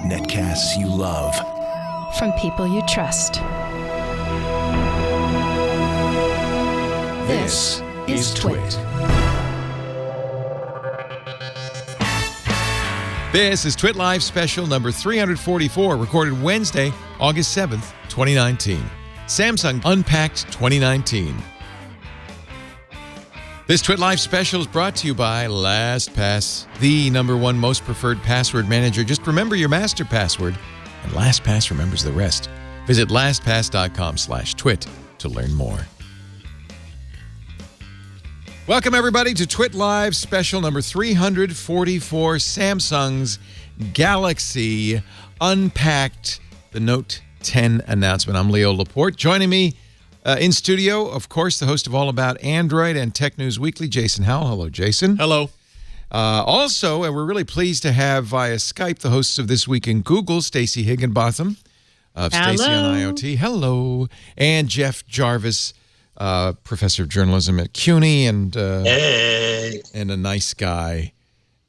Netcasts you love. From people you trust. This is TWiT. This is TWiT Live Special number 344, recorded Wednesday, August 7th, 2019. Samsung Unpacked 2019. This TWiT Live Special is brought to you by LastPass, the #1 most preferred password manager. Just remember your master password, and LastPass remembers the rest. Visit lastpass.com/twit to learn more. Welcome, everybody, to TWiT Live Special number 344, Samsung's Galaxy Unpacked, the Note 10 announcement. I'm Leo Laporte. Joining me in studio, of course, the host of All About Android and Tech News Weekly, Jason Howell. Hello, Jason. Hello. Also, and we're really pleased to have via Skype the hosts of This Week in Google, Stacey Higginbotham of Stacey on IoT. Hello. And Jeff Jarvis, professor of journalism at CUNY and a nice guy.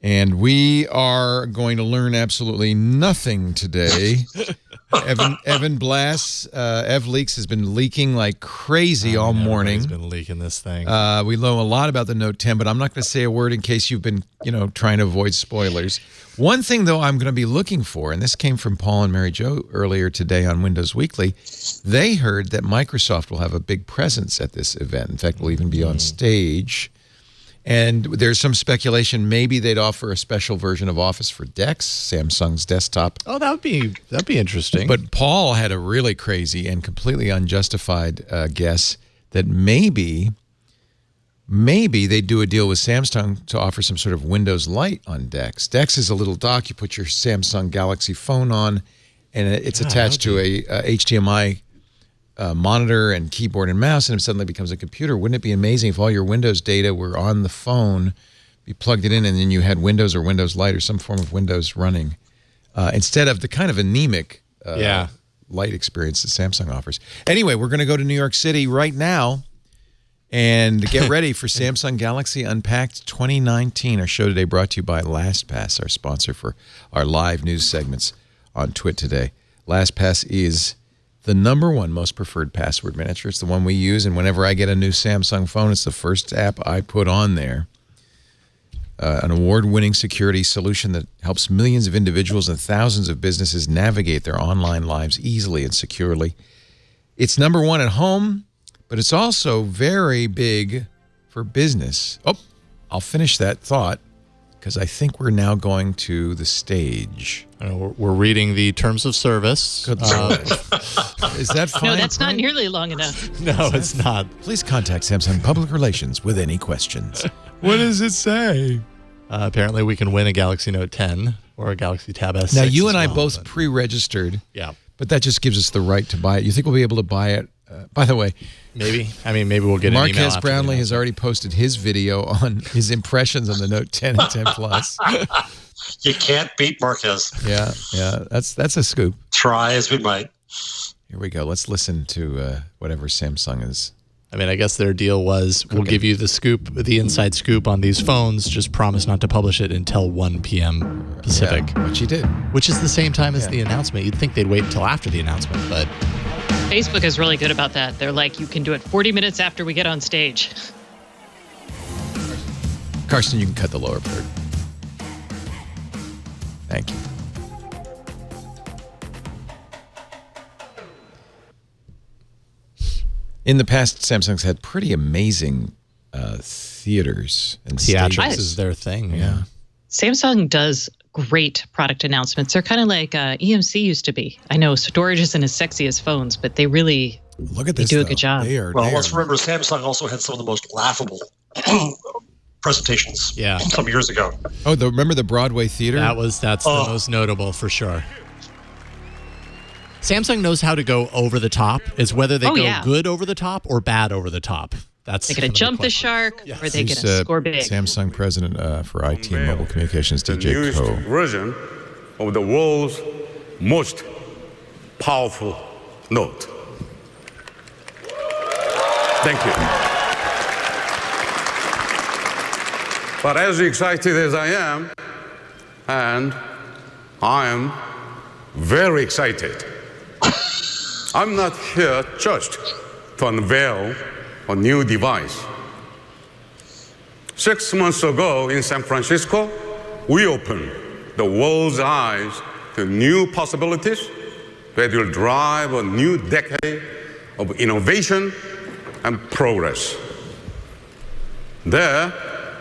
And we are going to learn absolutely nothing today. Evan Blass, EvLeaks has been leaking like crazy all morning. He's been leaking this thing. We know a lot about the Note 10, but I'm not going to say a word in case you've been, trying to avoid spoilers. One thing, though, I'm going to be looking for, and this came from Paul and Mary Jo earlier today on Windows Weekly, they heard that Microsoft will have a big presence at this event. In fact, will even be on stage. And there's some speculation maybe they'd offer a special version of Office for DeX, Samsung's desktop. Oh, that'd be interesting. But Paul had a really crazy and completely unjustified guess that maybe they'd do a deal with Samsung to offer some sort of Windows Lite on DeX. DeX is a little dock you put your Samsung Galaxy phone on, and it's attached to a HDMI monitor and keyboard and mouse, and it suddenly becomes a computer. Wouldn't it be amazing if all your Windows data were on the phone, you plugged it in, and then you had Windows or Windows Lite or some form of Windows running, instead of the kind of anemic light experience that Samsung offers. Anyway, we're going to go to New York City right now and get ready for Samsung Galaxy Unpacked 2019. Our show today brought to you by LastPass, our sponsor for our live news segments on TWiT today. LastPass is the #1 most preferred password manager. It's the one we use, and whenever I get a new Samsung phone, it's the first app I put on there. An award-winning security solution that helps millions of individuals and thousands of businesses navigate their online lives easily and securely. It's #1 at home, but it's also very big for business. Oh, I'll finish that thought because I think we're now going to the stage. We're reading the terms of service. Good Lord. Is that fine? No, that's not nearly long enough. No, it's not. Please contact Samsung Public Relations with any questions. What does it say? Apparently, we can win a Galaxy Note 10 or a Galaxy Tab S6. Now, you and I both pre-registered. Yeah. But that just gives us the right to buy it. You think we'll be able to buy it? By the way, maybe. Maybe we'll get an email. Marquez Brownlee has already posted his video on his impressions on the Note 10 and 10 Plus. You can't beat Marquez. Yeah. That's a scoop. Try as we might. Here we go. Let's listen to whatever Samsung is. I guess their deal was we'll give you the scoop, the inside scoop on these phones. Just promise not to publish it until 1 p.m. Pacific. Yeah, which he did. Which is the same time as the announcement. You'd think they'd wait until after the announcement, but Facebook is really good about that. They're like, you can do it 40 minutes after we get on stage. Carson, you can cut the lower part. Thank you. In the past, Samsung's had pretty amazing theaters and theatrics is their thing. Yeah. Samsung does great product announcements. They're kind of like EMC used to be. I know storage isn't as sexy as phones, but they really do a good job. Let's remember Samsung also had some of the most laughable presentations some years ago. Oh, remember the Broadway Theater? That's the most notable for sure. Samsung knows how to go over the top. It's whether they go good over the top or bad over the top. That's they're going to jump the shark or they're going to score big. Samsung president for IT and mobile communications, DJ Ko. Version of the world's most powerful Note. Thank you. But as excited as I am, and I am very excited. I'm not here just to unveil a new device. 6 months ago in San Francisco, we opened the world's eyes to new possibilities that will drive a new decade of innovation and progress. There,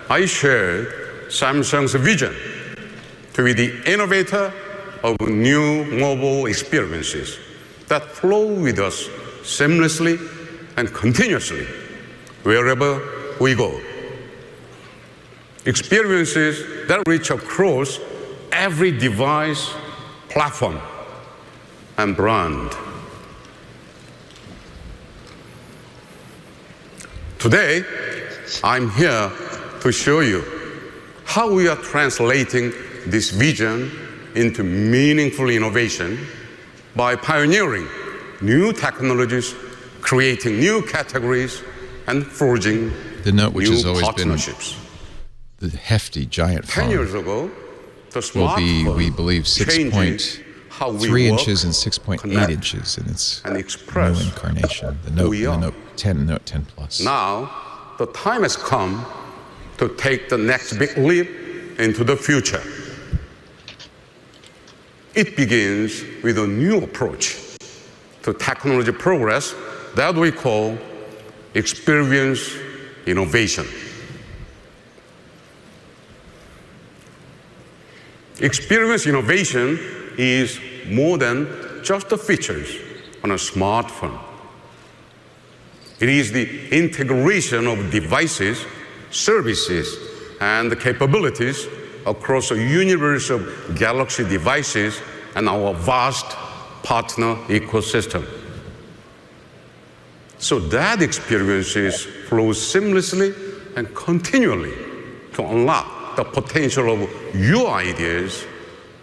I shared Samsung's vision to be the innovator of new mobile experiences that flow with us seamlessly and continuously wherever we go. Experiences that reach across every device, platform, and brand. Today, I'm here to show you how we are translating this vision into meaningful innovation by pioneering new technologies, creating new categories, and forging The Note, which new has always been partnerships. the hefty giant 10 phone, years ago, the will be, smartphone we believe, changes how we 6.3 work, inches and 6.8 connect, inches in its and new express incarnation. The who Note, we the are. Note 10, Note 10 Plus. Now, the time has come to take the next big leap into the future. It begins with a new approach to technology progress that we call experience innovation. Experience innovation is more than just the features on a smartphone. It is the integration of devices, services, and capabilities across a universe of Galaxy devices and our vast partner ecosystem. So that experiences flow seamlessly and continually to unlock the potential of your ideas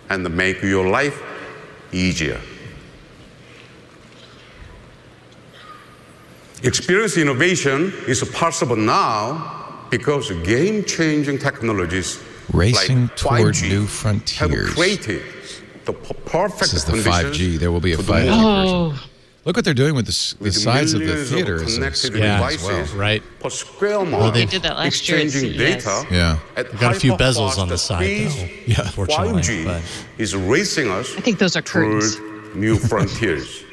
and make your life easier. Experience innovation is possible now because game-changing technologies Racing like toward 5G new have frontiers. created the perfect This is the conditions 5G. There will be a for the 5G most version. Look what they're doing with the size of the millions theater as a connected screen Yeah, as well. devices right. per square mile. They did that last year at exchanging CES. data Yeah. at Got a few hyper-fast bezels on the side, speeds. though. Yeah, unfortunately, 5G but- is racing us I think those are toward curtains. new frontiers.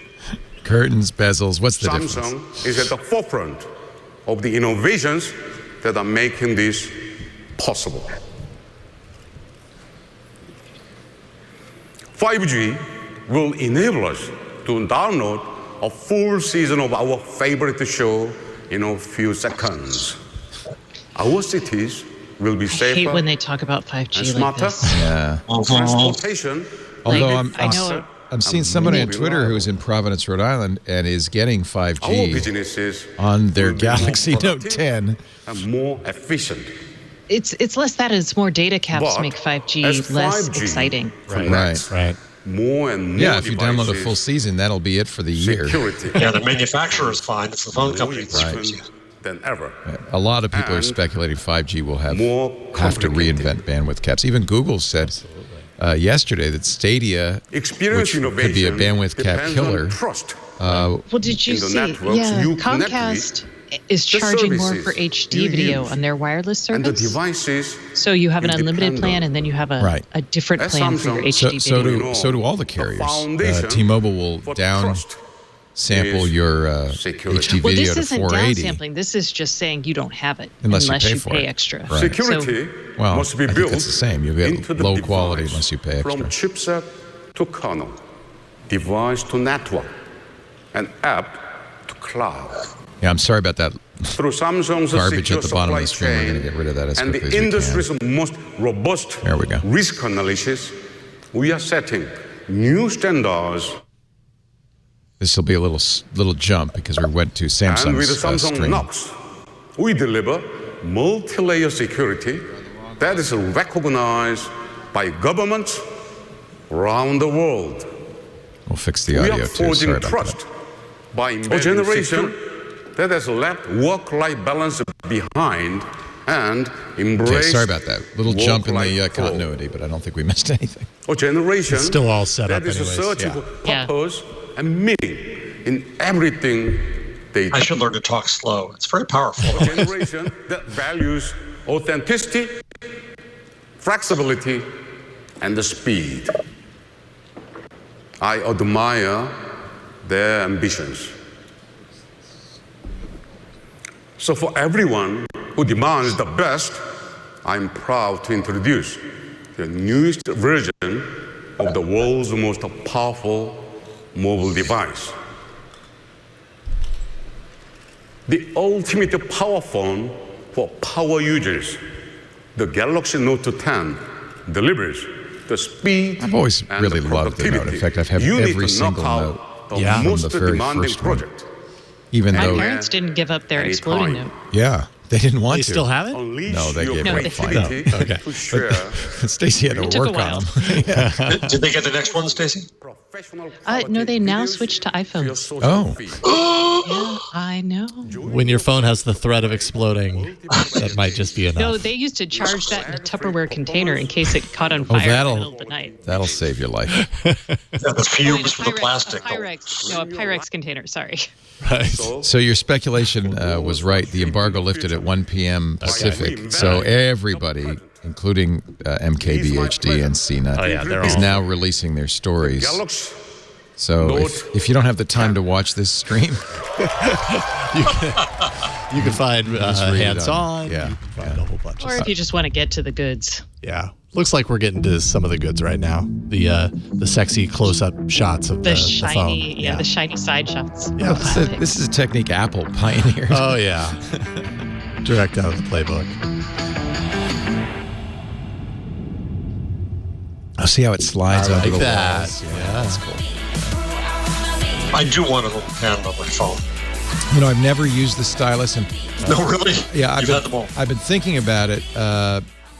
Curtains, bezels. What's the difference? Samsung is at the forefront of the innovations that are making this possible. 5G will enable us to download a full season of our favorite show in a few seconds. Our cities will be I safer hate when they talk about 5G and like smarter. this. Yeah. Transportation Although Like, I know I'm seeing somebody on more Twitter reliable. who's in Providence, Rhode Island, and is getting our 5G businesses on their will be more Galaxy Note productive 10. and more efficient. it's less that, it's more data caps But make 5G as less 5G exciting. connects Right. more and more Yeah, if you download a devices, full season, that'll be it for the year. security Yeah, the manufacturer is fine. It's the phone more company that's important than ever. A lot of people are And speculating 5G will have more to complicated. reinvent bandwidth caps. Even Google said yesterday that Stadia, Experience which could be a innovation bandwidth cap depends killer, on trust. Well, did you In the see? networks Yeah, you connect Comcast with, is the charging more for services HD you video use, on their wireless and the service. devices So you have an you unlimited depend plan, on. and then you have Right. a different As plan for your Samsung- HD so video. do all the The carriers. foundation T-Mobile will for down trust sample is your security. HD Well, video this to isn't 480. downsampling. This is just saying you don't have it Unless you pay for pay it. extra. Right. Security Well, must be I think built that's the same. You'll get into the low quality device, unless you pay From extra. chipset to kernel, device to network, and app to cloud. Yeah, I'm sorry about that Through Samsung's garbage secure at the bottom of supply the screen. We're chain going to get rid of that as and quickly the as we industry's can. most robust There we go. risk analysis, we are setting new standards. This will be a little jump because we went to And with Samsung's Samsung stream. Knox, we deliver multi-layer security that is recognized by governments around the world. We'll fix the We audio are too. forging Sorry about trust by that. a generation that has left work-life balance behind and embrace. Okay, sorry about that. Little jump in the work-life continuity, but I don't think we missed anything. A generation It's still all set up that is anyways. searching for purpose and meaning in everything they do. I should learn to talk slow. It's very powerful. A generation that values authenticity, flexibility, and the speed. I admire their ambitions. So for everyone who demands the best, I'm proud to introduce the newest version of the world's most powerful mobile device. The ultimate power phone for power users, the Galaxy Note 10 delivers the speed. I've always and really the loved the Note. In fact, I've had you need every to knock single out Note the from most the very demanding first one. project. Even My though, parents didn't give up their Anytime. exploding note. yeah, they didn't want They to. still have it? Unleash No, they your gave No, away they fine. creativity No, okay. to share Stacey had It to took a work while. on them. Did they get the next one, Stacey? professional No, they now videos switched to to your iPhones. social Oh. feed. Yeah, I know. When your phone has the threat of exploding, that might just be enough. No, they used to charge that in a Tupperware container in case it caught on fire in the that'll- middle of the night. That'll save your life. Yeah, the fumes from the Pyrex- plastic. A Pyrex container, sorry. Right. So your speculation was right. The embargo lifted at 1 p.m. Pacific. So everybody, including MKBHD and CNET, is now releasing their stories. Galaxy So if you don't have the time to watch this stream, You can find read it hands-on. on- yeah, You can find a whole bunch of Or stuff. if you just want to get to the goods. Yeah. Looks like we're getting to some of the goods right now. The sexy close-up shots of The the shiny, phone. the shiny side shots. Yeah. this is a technique Apple pioneered. Oh, yeah. Direct out of the playbook. I'll see how it slides I onto like the that. walls. Yeah. That's cool. I do want a little pen on my phone. You know, I've never used the stylus, and No, really? yeah, You've had them all. I've been thinking about it.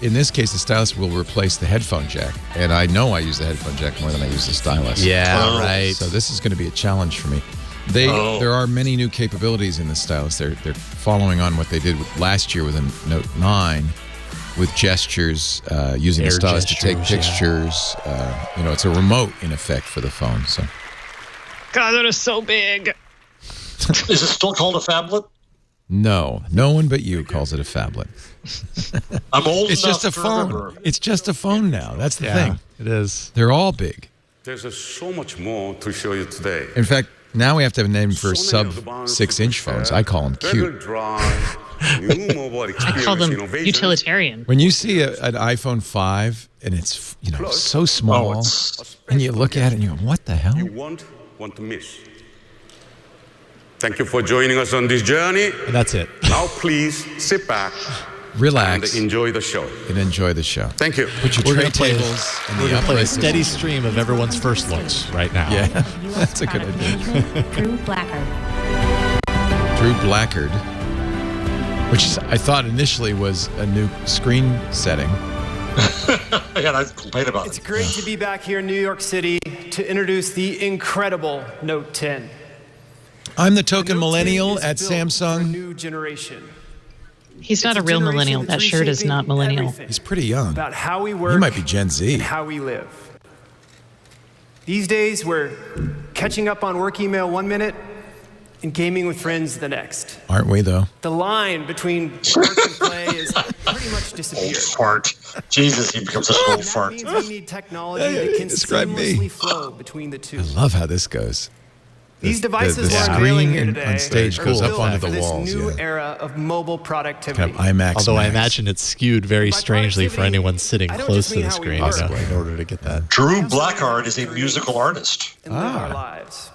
In this case, the stylus will replace the headphone jack, and I know I use the headphone jack more than I use the stylus. Yeah, Oh. right. So this is going to be a challenge for me. There are many new capabilities in the stylus. They're following on what they did last year with a Note 9, with gestures, using Air the stylus to take gestures, pictures. It's a remote in effect for the phone. So God, that is so big. Is it still called a phablet? no one but you calls it a phablet. I'm old It's enough just a to phone. remember. It's just a phone now. That's the Yeah, thing. it is. They're all big. There's so much more to show you today. In fact, now we have to have a name for So many of the sub bonds 6-inch to phones. share, I call them better cute. drive, new mobile I experience call them innovations. utilitarian. When you see an iPhone 5 and it's so small, it's- and you look at it and you go, "What the hell?" You won't want to miss. Thank you for joining us on this journey. And that's it. Now please sit back Relax and enjoy the show. and enjoy the show. Thank you. Put your We're tray gonna play- tables in We're the going to play a upright steady position. stream of everyone's first looks right now. Yeah, that's a good idea. Drew Blackard. Drew Blackard, which I thought initially was a new screen setting. Yeah, I complain about It's it. great to be back here in New York City to introduce the incredible Note 10. I'm the The token Note 10 millennial is at built for a Samsung. new generation. He's not It's a real generation millennial. that's That shirt is reshaping not millennial. everything He's pretty young. about how we work. He might be Gen Z. and how we live. These days, we're catching up on work email 1 minute and gaming with friends the next. Aren't we, though? The line between work and play is pretty much Old disappeared. fart. Jesus, he becomes such an And old that fart. means we need technology that can Describe me. seamlessly flow between the two. I love how this goes. These devices the we're unveiling screen here on today stage are goes up built onto for the this walls, new yeah. era of mobile productivity. Kind of IMAX. Although I Max. imagine it's skewed very By strangely for productivity, anyone sitting I don't close just to mean the how we screen, work. in order to get that. Drew Blackard is a musical artist. And live our lives.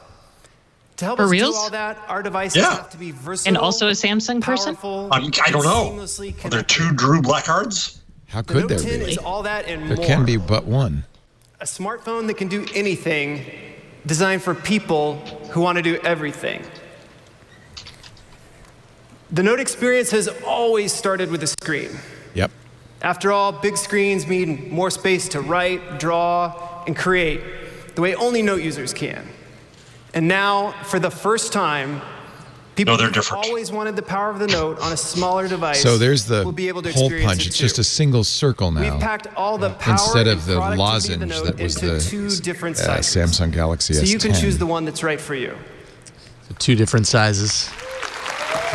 To help For us reals? do all that, our devices Yeah. have to be versatile. And also a Samsung person? powerful, I don't know. and seamlessly Are there connected. two Drew Blackards? How The could Note there 10 be? is all that and There more. can be but one. A smartphone that can do anything, designed for people who want to do everything. The Note experience has always started with a screen. Yep. After all, big screens mean more space to write, draw, and create the way only Note users can. And now, for the first time, No, they're who've different. always wanted the power of the Note on a smaller device. So there's the will be able to hole experience punch. it It's too. just a single circle now. We've packed all the power Instead and of the productivity lozenge of the Note that was into the 2 different sizes. Samsung Galaxy S10. So you can choose the one that's right for you. 2 different sizes.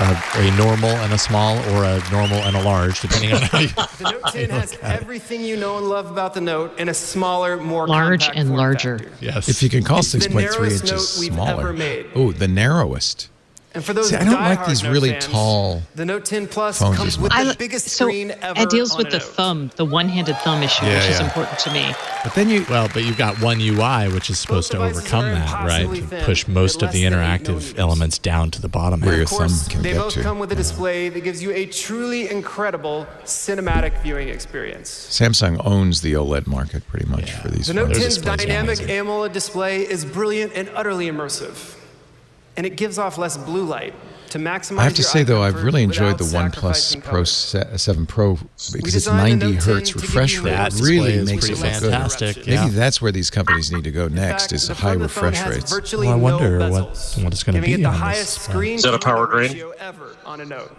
A normal and a small, or a normal and a large, depending on how you... The Note 10 has everything you know and love about the Note in a smaller, more Large compact and form larger. factor. Yes. If you can call It's the 6.3 narrowest inches Note we've smaller. ever made. Oh, the narrowest. And for those See, I don't like diehard these Note really fans, tall the Note 10 Plus phones comes as with well. the biggest So screen ever it deals on with a the Note. thumb, the one-handed thumb issue, Yeah, which is yeah. important to me. But then you... Well, but you've got One UI, which is supposed to devices overcome are that, right? impossibly To thin, push most at of the less than 8 interactive millimeters. elements down to the bottom Where half. your Of course, thumb can they get both to. come with a display that gives you a truly incredible cinematic viewing experience. Samsung owns the OLED market pretty much for these The Note phones. 10's displays are dynamic amazing. AMOLED display is brilliant and utterly immersive. And it gives off less blue light to maximize I have to your say, eye though, I've comfort really enjoyed the without OnePlus sacrificing Pro color. 7 Pro because it's designed the 90 Note 10 hertz to give refresh you rate. That It display really is makes pretty it look good. fantastic. Maybe Yeah. Maybe that's where these companies need to go In next fact, is the high front of the phone refresh has rates. virtually Well, I wonder no what bezels, it's going to giving be it the on highest this. screen Is that a power to camera drain? ratio ever on a Note.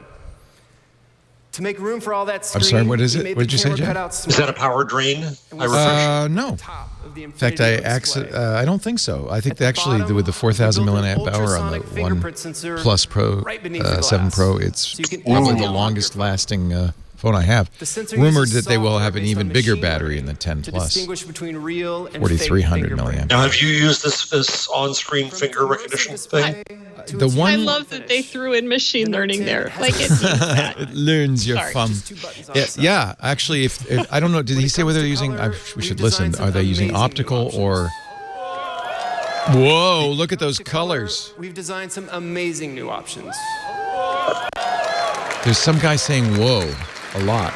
To make room for all that screen, I'm sorry, what is we it? made What the did you say, camera Jack? cutout Is that a smaller power drain? and I was refresh. No. top of the In fact, Infinity Note display. I don't think so. I think At the actually bottom, with the 4,000 we built an milliamp hour on the ultrasonic fingerprint One sensor Plus Pro right beneath the 7 glass, Pro, it's so you can probably easily the unlock longest your phone. lasting phone I have. The sensor Rumored uses that they will software have an based even on bigger machine battery in learning the 10 to Plus. distinguish between real and 4,300 fake fingerprint. milliamp. Now, have you used this on-screen finger recognition thing? The one I love that they threw in machine The Note learning 10 there. has Like a it needs that. It learns your Sorry. thumb. Just 2 buttons on the side. Yeah, actually, if I don't know, did When he it say comes whether to they're using? color, We we've should designed listen. some Are they using amazing new optical options. or? Whoa! Look at those To color, colors. We've designed some amazing new options. There's some guy saying "whoa" a lot.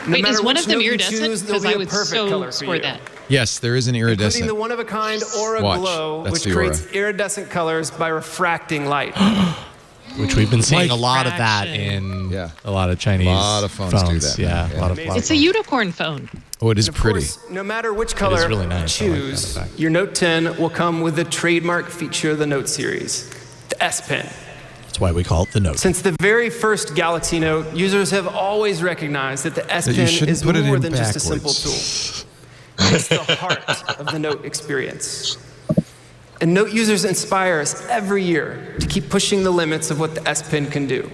No Wait, is matter one which of them Note you iridescent? choose, there'll Because be I a would perfect so color for score you. that. Yes, there is an Including iridescent. the one-of-a-kind Aura Watch. Glow, That's which the Aura. creates iridescent colors by refracting light. Which we've been seeing Like a lot of that fraction. in Yeah. a lot of Chinese A lot of phones do that now, Yeah, yeah. a lot of Amazing. It's a unicorn phone. Oh, it is Of pretty. course, no matter which color really nice. I you like that choose, effect. your Note 10 will come with the trademark feature of the Note series, the S Pen. That's why we call it the Note. Since the very first Galaxy Note, users have always recognized that the S That you Pen shouldn't is put it more in than just a simple backwards. tool. It's the heart of the Note experience. And Note users inspire us every year to keep pushing the limits of what the S Pen can do.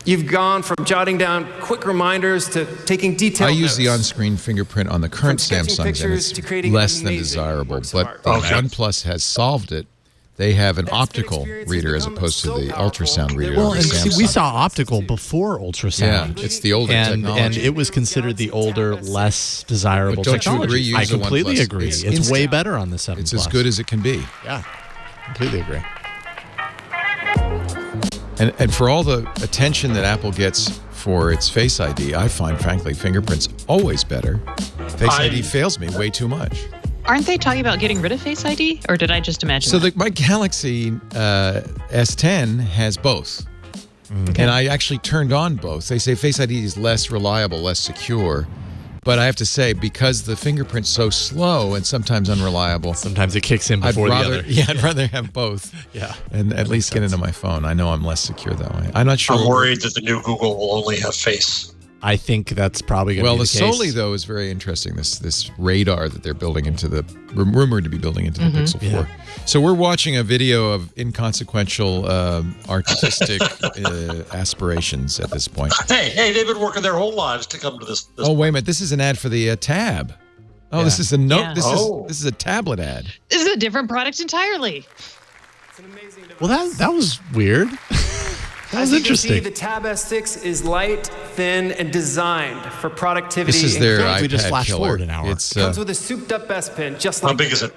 You've gone from jotting down quick reminders to taking detailed I use the notes. on-screen fingerprint on the current sketching Samsungs, and pictures it's to creating less than amazing desirable. works of But art. the Okay. OnePlus has solved it. They have an That spin optical experience has reader as become opposed to so the powerful ultrasound that reader. we're Well, of and the see, we Samsung. saw optical before Yeah, ultrasound. it's the older and technology. it was considered the older, less desirable But don't you technology. agree? Use I the completely OnePlus. agree. It's It's instant. way better on the 7 It's Plus. as good as it can be. Yeah, completely agree. And for all the attention that Apple gets for its Face ID, I find, frankly, fingerprints always better. Face ID fails me way too much. Aren't they talking about getting rid of Face ID? Or did I just imagine So that? my Galaxy S10 has both. And I actually turned on both. They say Face ID is less reliable, less secure. But I have to say, because the fingerprint's so slow and sometimes unreliable, Sometimes it kicks in I'd before rather, the other. yeah, I'd rather have both. Yeah. And at least get into my phone. I know I'm less secure that way. I'm not sure. I'm worried that the new Google will only have face. I think that's probably going to Well, be the the case. Soli, though, is very interesting. This radar that they're building into the rumored to be building into the Pixel 4. Yeah. So we're watching a video of inconsequential artistic aspirations at this point. Hey, they've been working their whole lives to come to this. Oh, wait a minute! This is an ad for the Tab. Oh, Yeah. this is a note. Yeah. This is a tablet ad. This is a different product entirely. It's an amazing device. Well, that was weird. That was As you can see, interesting. the Tab S6 is light, thin, and designed for productivity. This is and their creativity. We just iPad flash killer. forward an hour. It's Comes with a souped-up S Pen, just like How big the is it?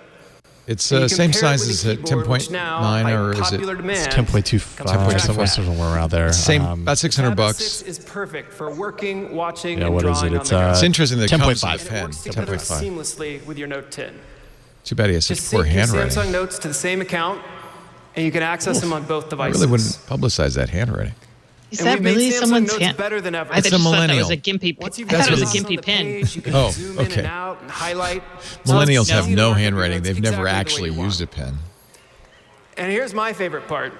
it's And you same compare it size with as a a keyboard, which now, 10.9 by or is it? popular demand, 10.25, comes with somewhere around there. Same, about The $600 Tab bucks. S6 is perfect for working, watching, Yeah, and what is drawing it? on It's the go. It's interesting that it comes 10.5. with a It pen. works together 10.5. seamlessly with your Note 10. Too bad he has such Just poor sync your handwriting. Samsung Notes to the same account, and you can access them on both I devices. really wouldn't publicize that handwriting. Is And that we've made really Samsung someone's Notes hand? better than ever. I It's just a thought that millennial. was a gimpy. Once you've I thought it was a got gimpy on the pen. page, you can Oh, zoom in okay. and out and highlight. Millennials So have it's no easy to handwriting. mark They've your never notes actually exactly the way you used a want. pen. And here's my favorite part.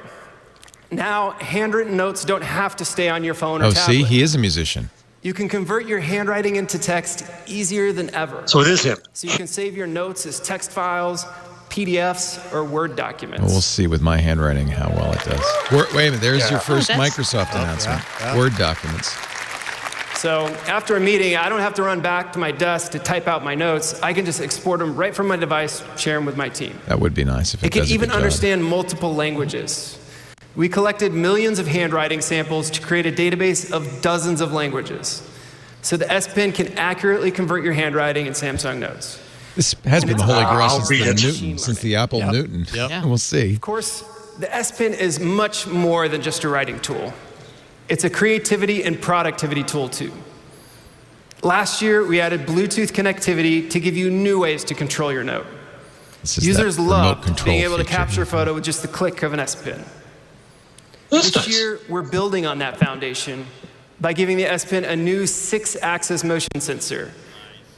Now, handwritten notes don't have to stay on your phone or Oh, tablet. see, he is a musician. You can convert your handwriting into text easier than ever. So it is him. So you can save your notes as text files, PDFs, or Word documents. Well, we'll see with my handwriting how well it does. Wait a minute, there's your first Microsoft announcement. Word documents. So after a meeting, I don't have to run back to my desk to type out my notes. I can just export them right from my device, share them with my team. That would be nice if it It can does a even good job. understand multiple languages. We collected millions of handwriting samples to create a database of dozens of languages. So the S Pen can accurately convert your handwriting in Samsung Notes. This has been the holy grail I'll since read the it. Newton, since the Apple Newton. Yep. Yeah. We'll see. Of course, the S Pen is much more than just a writing tool. It's a creativity and productivity tool too. Last year, we added Bluetooth connectivity to give you new ways to control your note. This is Users that remote love control being able to feature. capture a photo with just the click of an S Pen. That's This nice. year, we're building on that foundation by giving the S Pen a new 6-axis motion sensor,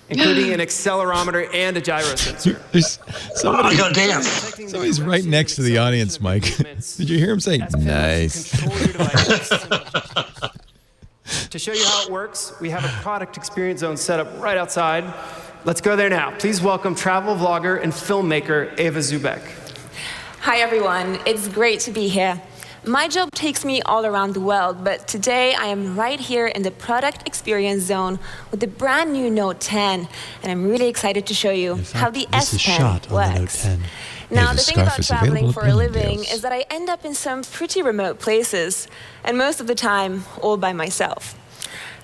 including an accelerometer and a gyro sensor. There's somebody, I gotta dance. somebody's right next to the audience, Mike. Did you hear him say, S Pen lets you nice? control your device. To show you how it works, we have a product experience zone set up right outside. Let's go there now. Please welcome travel vlogger and filmmaker Eva Zubek. Hi everyone, it's great to be here. My job takes me all around the world, but today I am right here in the product experience zone with the brand new Note 10, and I'm really excited to show you how the this S is Pen shot on the Note works. 10. Now, Ava's the thing scarf about is traveling available for at a living Bloomingdale's. is that I end up in some pretty remote places, and most of the time, all by myself.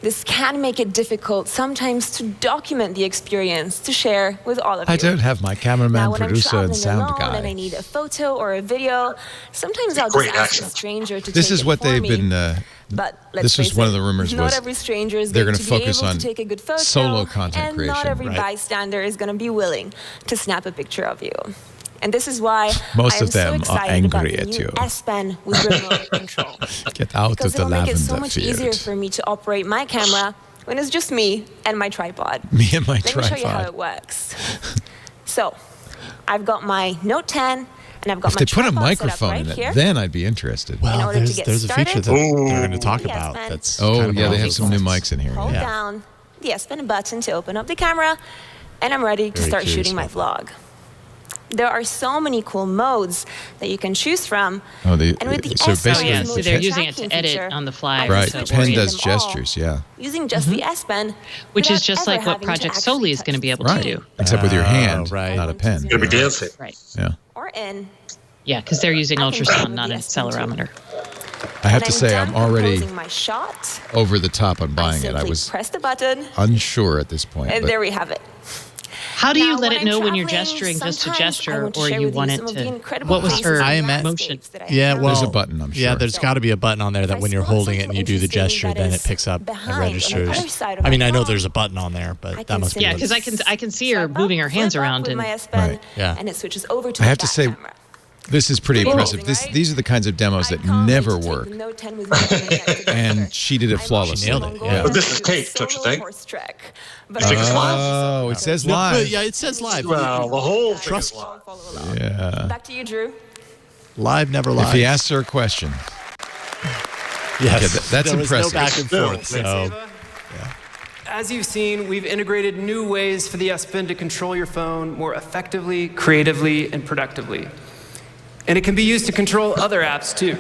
This can make it difficult sometimes to document the experience to share with all of you. I don't have my Now, cameraman, when I'm producer, and traveling sound alone guy. and I need a photo or a video, sometimes I'll Great just ask a accent. stranger to This take is it what for they've me. been. But let's This was face one it, of the rumors not was every stranger is they're going gonna to be focus able on to take a good photo, solo content and creation. not every Right. bystander is going to be willing to snap a picture of you. And this is why Most I am of them so are excited about angry the at new you. S Pen with remote control. Get out Because of the it'll make it so lavender much easier field. for me to operate my camera when it's just me and my tripod. Me and my Let me show you how tripod. it works. So, I've got my Note 10, and I've got If my they put a tripod set up microphone right in it, here. then I'd be interested. In Well, order to there's, get there's a feature that started, they're going to talk Yes, about man. that's Oh, kind of yeah, they have amazing. some new mics in here. Hold Yeah. down the S Pen button to open up the camera, and I'm ready to Very start curious shooting my about vlog. There are so many cool modes that you can choose from. Oh, they- and with the so S Pen basically- Yeah, so motion they're using it tracking to edit feature, on the fly. I can Right, switch Pen between does them all gestures, yeah. using just the S Pen, Which is without just ever like what having to Project actually Soli is touch going to be the able Right. to do. Except with your hand, right. not a pen. Gonna be dancing. Right. Yeah. or in. Yeah, because they're using I can ultrasound, do not an the S Pen too. accelerometer. I have When to say, done I'm already composing my shot, over the top on I buying it. I simply was press the button, unsure at this point. and But there we have it. How do you Now, let when it I'm know when you're traveling, gesturing just to sometimes I gesture, want to or share you with want you it some of the to? incredible What was places her and I ima- motion? landscapes that I Yeah, have. well, There's a button, I'm Yeah, sure. there's got to be a button on there that If I when you're spot holding it something and you do the interesting gesture, that then it is picks up behind and on the registers. other side of I mean, my I know phone, there's a button on there, but I that can must be Yeah, what because it's- I can see her Swipe up, moving her hands flip up around with and my S Pen, Right. Yeah. and it switches over to I the have to back say, camera. this is pretty Pretty impressive. amazing, right? These are the kinds of demos that I can't wait never to take work. the Note 10 with me when I get to the And picture. she did it I'm flawlessly. nailed it, Mongolia yeah. But this is to taped, don't you solo think? horse trek. But You think it's I'm live? Oh, it says No, live. but yeah, it says live. Well, the whole thing Trust- is live. follow along. Yeah. Back to you, Drew. Live, never live. If he asks her a question, yes, Okay, that's there was impressive. no back and forth. No, So As you've seen, we've integrated new ways for the S Pen to control your phone more effectively, creatively, and productively. And it can be used to control other apps too.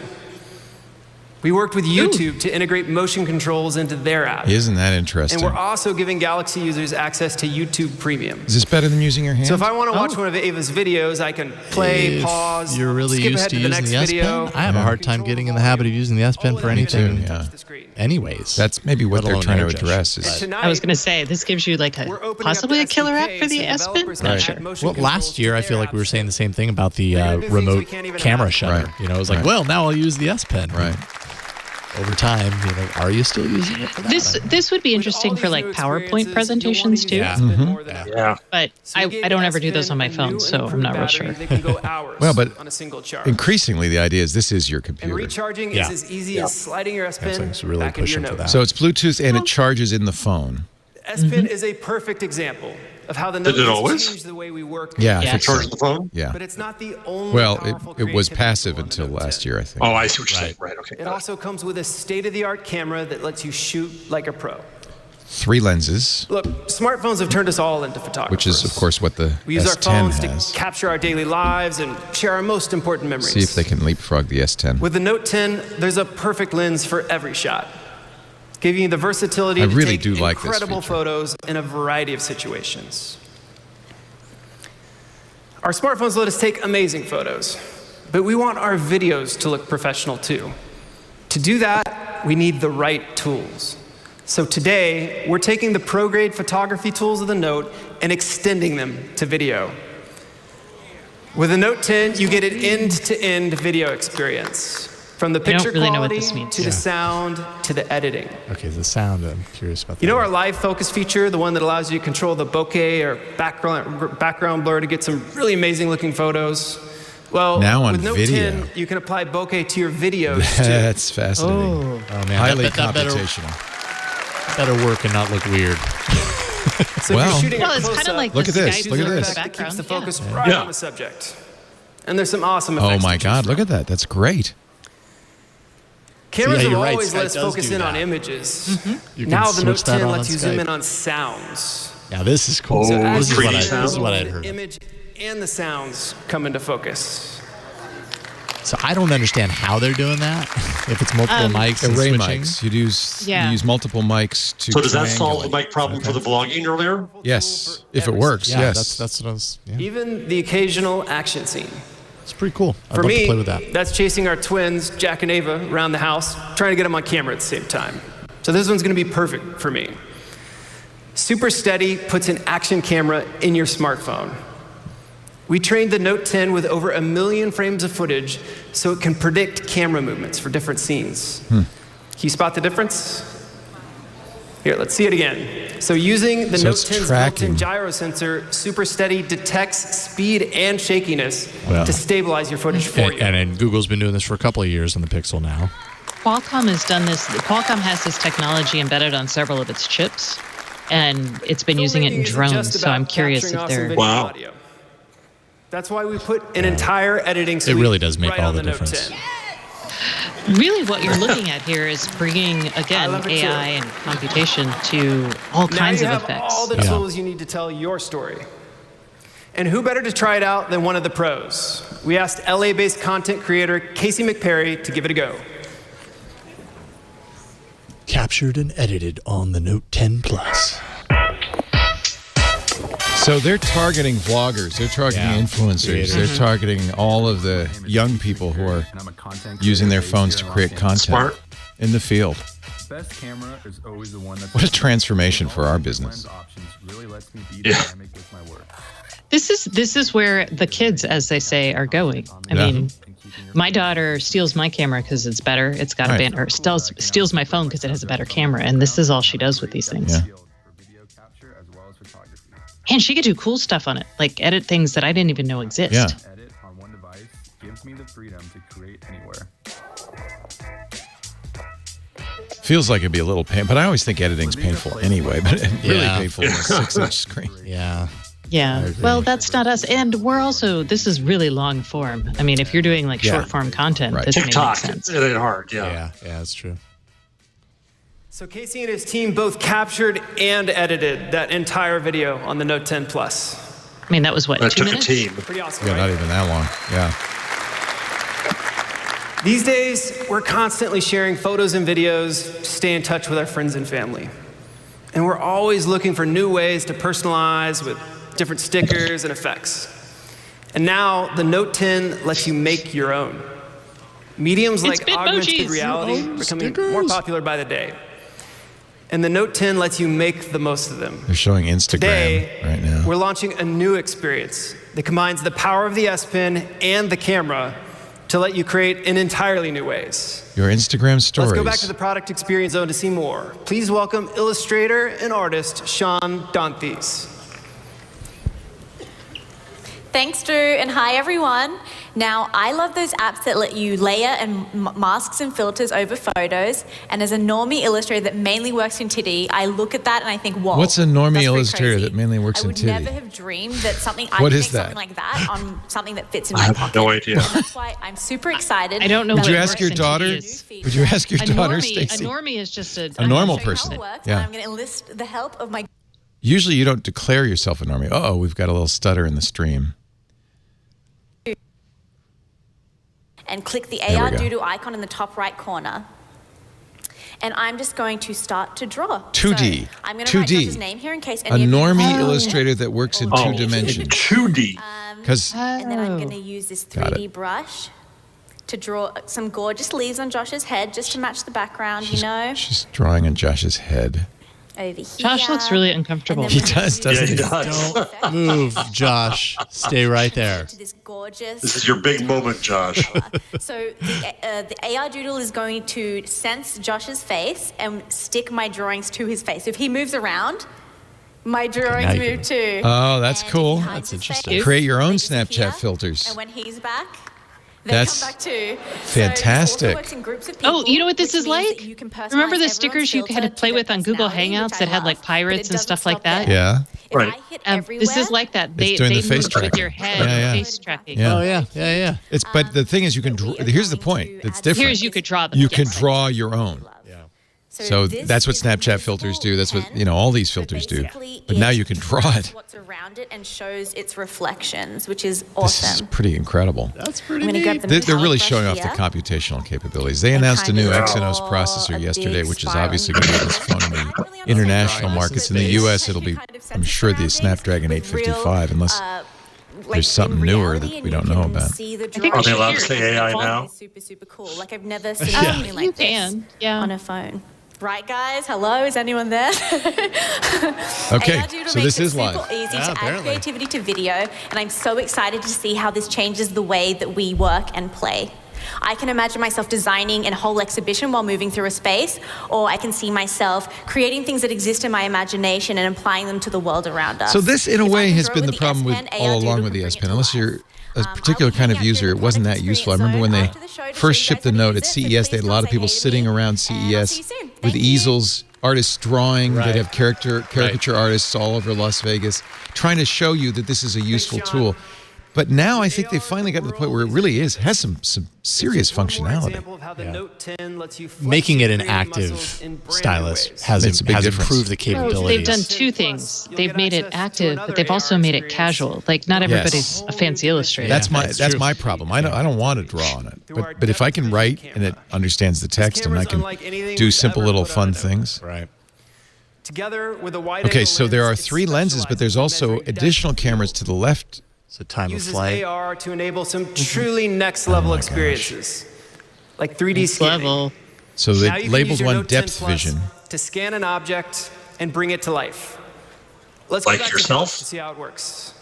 We worked with YouTube to integrate motion controls into their app. isn't that And interesting? we're also giving Galaxy users access to YouTube Premium. Is this better than using your hand? So if I want to watch one of Ava's videos, I can play, if pause, you're really skip used ahead to the using next the S video. Pen, I have a hard time getting in the habit of using the S Pen for anything. yeah. Anyways, That's maybe what let they're alone trying to air gesture. address. And Is tonight, I was going to say, this gives you like we're a opening possibly up a the killer app SDK for the so S Pen. developers Not can sure. add motion well, controls last year to I their feel like we were apps. saying the same thing about the They're gonna do things remote we can't even camera have. shutter. Right. You know, it was like, Right. well, now I'll use the S Pen. right. Over time, you know, are you still using it for that? This would be With interesting all for these like new PowerPoint experiences, presentations too. you'll want to use the S Pen more than ever. Yeah. But So we I gave don't ever do S those on my Pen a phone, new so I'm improved not real battery sure. that can go hours Well, but on a single charge. Increasingly, the idea is this is your And computer. recharging Yeah. is as easy as sliding your S Pen Samsung's really back into your pushing for note. that. So it's Bluetooth and it charges in the phone. S Pen is a perfect example of how the Note Did it has always? changed the way we work. Yeah, I Yeah. think so. Charge the phone? Yeah. But it's not the only Well, powerful it was creativity passive tool on the until Note last 10. year, I think. Oh, I see what you're saying. Right, okay. It also comes with a state-of-the-art camera that lets you shoot like a pro. 3 lenses, Look, smartphones have turned us all into photographers. which is, of course, what the We use our S10 phones has. to capture our daily lives and share our most important memories. See if they can leapfrog the S10. With the Note 10, there's a perfect lens for every shot, giving you the versatility I to really take do like this incredible feature. photos in a variety of situations. Our smartphones let us take amazing photos, but we want our videos to look professional too. To do that, we need the right tools. So today, we're taking the pro-grade photography tools of the Note and extending them to video. With the Note 10, you get an end-to-end video experience. From the picture really know what quality this means. to the sound to the editing. Okay, the sound, I'm curious about that. You know our live focus feature, the one that allows you to control the bokeh or background blur to get some really amazing looking photos? Well, Now on with Note video. 10, you can apply bokeh to your videos too. That's fascinating. Oh, man, Highly that better- computational. Better work and not look weird. So Well- if you're shooting Well, a it's kind close-up, of like Look the at this, Skype look at in the this. that background. keeps the focus Yeah. right Yeah. on the subject. And there's some awesome Oh effects my to choose God, from. look at that. That's great. Cameras Yeah, have you're right, always let Skype us does focus do in on that. images. You can Now the switch Note that 10 on lets you zoom Skype. in on sounds. Now this is cool. Oh, this is 3D what I sound. had heard. The of. image and the sounds come into focus. So I don't understand how they're doing that. If it's multiple mics and Array switching. mics. You Yeah. use multiple mics to So does that solve the triangulate. mic problem for the vlogging earlier? Yes, if it works, Yeah, yes. that's what I was. Yeah, Even the occasional action scene. it's pretty cool. I'd For love me, to play with that. that's chasing our twins, Jack and Ava, around the house, trying to get them on camera at the same time. So this one's gonna be perfect for me. Super Steady puts an action camera in your smartphone. We trained the Note 10 with over 1 million frames of footage so it can predict camera movements for different scenes. Can you spot the difference? Here, let's see it again. So using the So Note it's 10's tracking. built-in gyro sensor, Super Steady detects speed and shakiness Well. to stabilize your footage for you. And Google's been doing this for a couple of years on the Pixel now. Qualcomm has done this. Qualcomm has this technology embedded on several of its chips, and it's been using it in Filmmaking isn't drones. just So about I'm curious capturing if awesome they're. video Wow. audio. That's why we put an entire editing suite really does make right all on the Note difference. 10. Really, what you're looking at here is bringing, again, love it too. AI and computation to all Now kinds you of have effects. all the Yeah. tools you need to tell your story. And who better to try it out than one of the pros? We asked LA-based content creator Casey McPerry to give it a go. Captured and edited on the Note 10 Plus. So they're targeting vloggers, they're targeting Yeah. influencers, Creators. they're targeting all of the young people who are using their phones to create content Smart. in the field. Best camera is always the one that's What a transformation for our business. options really lets me be Yeah. dynamic with my work. This is where the kids, as they say, are going. I Yeah. mean, my daughter steals my camera because it's better. It's got a Right. or steals my phone because it has a better camera, and this is all she does with these things. Yeah. For video capture as well as photography. And she could do cool stuff on it, like edit things that I didn't even know exist. Yeah. Edit on one device gives me the freedom to create anywhere. Feels like it'd be a little pain, but I always think editing's painful anyway, but really Yeah. painful on a 6-inch screen. Yeah. Yeah. Well, that's not us. And we're also, this is really long form. I mean, if you're doing like Yeah. short form content, Right. this may TikTok. make It sense. ain't hard. Yeah. Yeah, that's true. So Casey and his team both captured and edited that entire video on the Note 10 Plus. I mean, that was what, That 2 took minutes? a team. Pretty awesome, Yeah, right? not even that long. Yeah. These days, we're constantly sharing photos and videos to stay in touch with our friends and family. And we're always looking for new ways to personalize with different stickers and effects. And now, the Note 10 lets you make your own. Mediums like augmented Bitmojis. reality Oh, becoming stickers. more popular by the day. And the Note 10 lets you make the most of them. They're showing Instagram Today, right now. we're launching a new experience that combines the power of the S Pen and the camera to let you create in entirely new ways. Your Instagram stories. Let's go back to the product experience zone to see more. Please welcome illustrator and artist Sean Dantes. Thanks, Drew, and hi, everyone. Now, I love those apps that let you layer and masks and filters over photos. And as a normie illustrator that mainly works in TWiT, I look at that and I think, whoa. What's a normie illustrator that mainly works in TWiT? I would never have dreamed that something I What could is make that? something like that on something that fits in my pocket. No idea. And that's why I'm super excited. I don't know. Would you what ask your works in daughter? TWiT. Would you ask your A daughter, normie, Stacey? a normie is just a normal How person. it works, Yeah. and I'm going to enlist the help of my... Usually you don't declare yourself a normie. Uh-oh, we've got a little stutter in the stream. And click the There we AR go. Doodle icon in the top right corner. And I'm just going to start to draw. 2D. So I'm going to write 2D. Josh's name here in case A any of you... normie illustrator that works in 2 dimensions. 2D. Because And then I'm going to use this Got 3D brush to draw some gorgeous leaves on Josh's head just to match the background, you know? she's drawing on Josh's head. Over here. Josh looks really uncomfortable. And then He we're gonna does, use doesn't he? this does. effect Move, Josh. Stay right there. to this gorgeous... This is your big moment, Josh. So the AR Doodle is going to sense Josh's face and stick my drawings to his face. So if he moves around, my drawings now you move can- too. Oh, that's And if cool. he hides That's his interesting. face, Create your own they disappear. Snapchat filters. And when he's back, they That's come back too. fantastic. So this also works in groups of people, Oh, you know what this which is means like? that you can personalize Remember the everyone's stickers you had to filter play to with their on Google personality, Hangouts which that I had like love, but pirates it and doesn't stuff like stop that? there. Yeah. If Right. I hit This everywhere, is like that. They doing the move face with tracking. your head. Yeah, yeah. Face tracking. Yeah. Oh, yeah. It's but the thing is, you can. Here's the point. That's different. Here's you could draw them. You can yes. draw your own. So this that's what is Snapchat a filters do. visible That's what pen all these that filters do. basically But now it you can draw tracks it. what's around it and shows its reflections, which is This is awesome. pretty incredible. That's pretty I'm going to grab the They're metallic really brush showing off the here. computational capabilities. They And announced a kind new of Exynos draw processor a yesterday, big which is spiral obviously in going to the be this phone in I the don't really understand international why, markets. In but the it's U.S., it'll be, kind of I'm sense sure, the surroundings Snapdragon with real, 855, unless like, there's something in newer reality, that and we you don't know can about. see the think we Are they should allowed hear to it. say AI now? It's super, super cool. Like I've never seen Yeah. something like You this can. Yeah. on a phone. Right, guys? Hello, is anyone there? Okay, AR Doodle so makes this it is super live. easy Yeah, to add apparently. creativity to video, and I'm so excited to see how this changes the way that we work and play. I can imagine myself designing a whole exhibition while moving through a space, or I can see myself creating things that exist in my imagination and applying them to the world around us. So this, in a If I way, can has draw been it the with problem with S Pen, all AR along Doodle with the can S bring Pen. it Unless to you're life. a particular I'll be kind of hanging out user, here it in wasn't product that useful. I experience remember when zone they after the show to show first you shipped guys the how to note at use it, so CES, please they had a don't lot of say people hey to sitting me, around and I'll see CES you soon. with Thank you. easels, artists drawing. Right. They'd have caricature artists all over Las Vegas trying to show you that this is a useful tool. But now I think they've finally gotten to the point where it really has some serious functionality. Making it an active stylus has Makes a big difference. improved the Well, capabilities. they've done two things. They've made it active, but they've also made it casual. Like not everybody's a fancy illustrator. That's that's true. my problem. I don't want to draw on it. But if I can write and it understands the text and I can do simple little fun things. Right. Together with a wide Okay, angle so there are lens, it's 3 lenses, but there's specialized in also measuring additional depth. cameras to the left. So time of Uses flight. AR to enable some truly next level my gosh. experiences, like 3D Next scanning. level. So Now they you can use labeled your one Note 10 depth Plus vision. to scan an object and bring it to life. Let's Like go back yourself? to see how it works.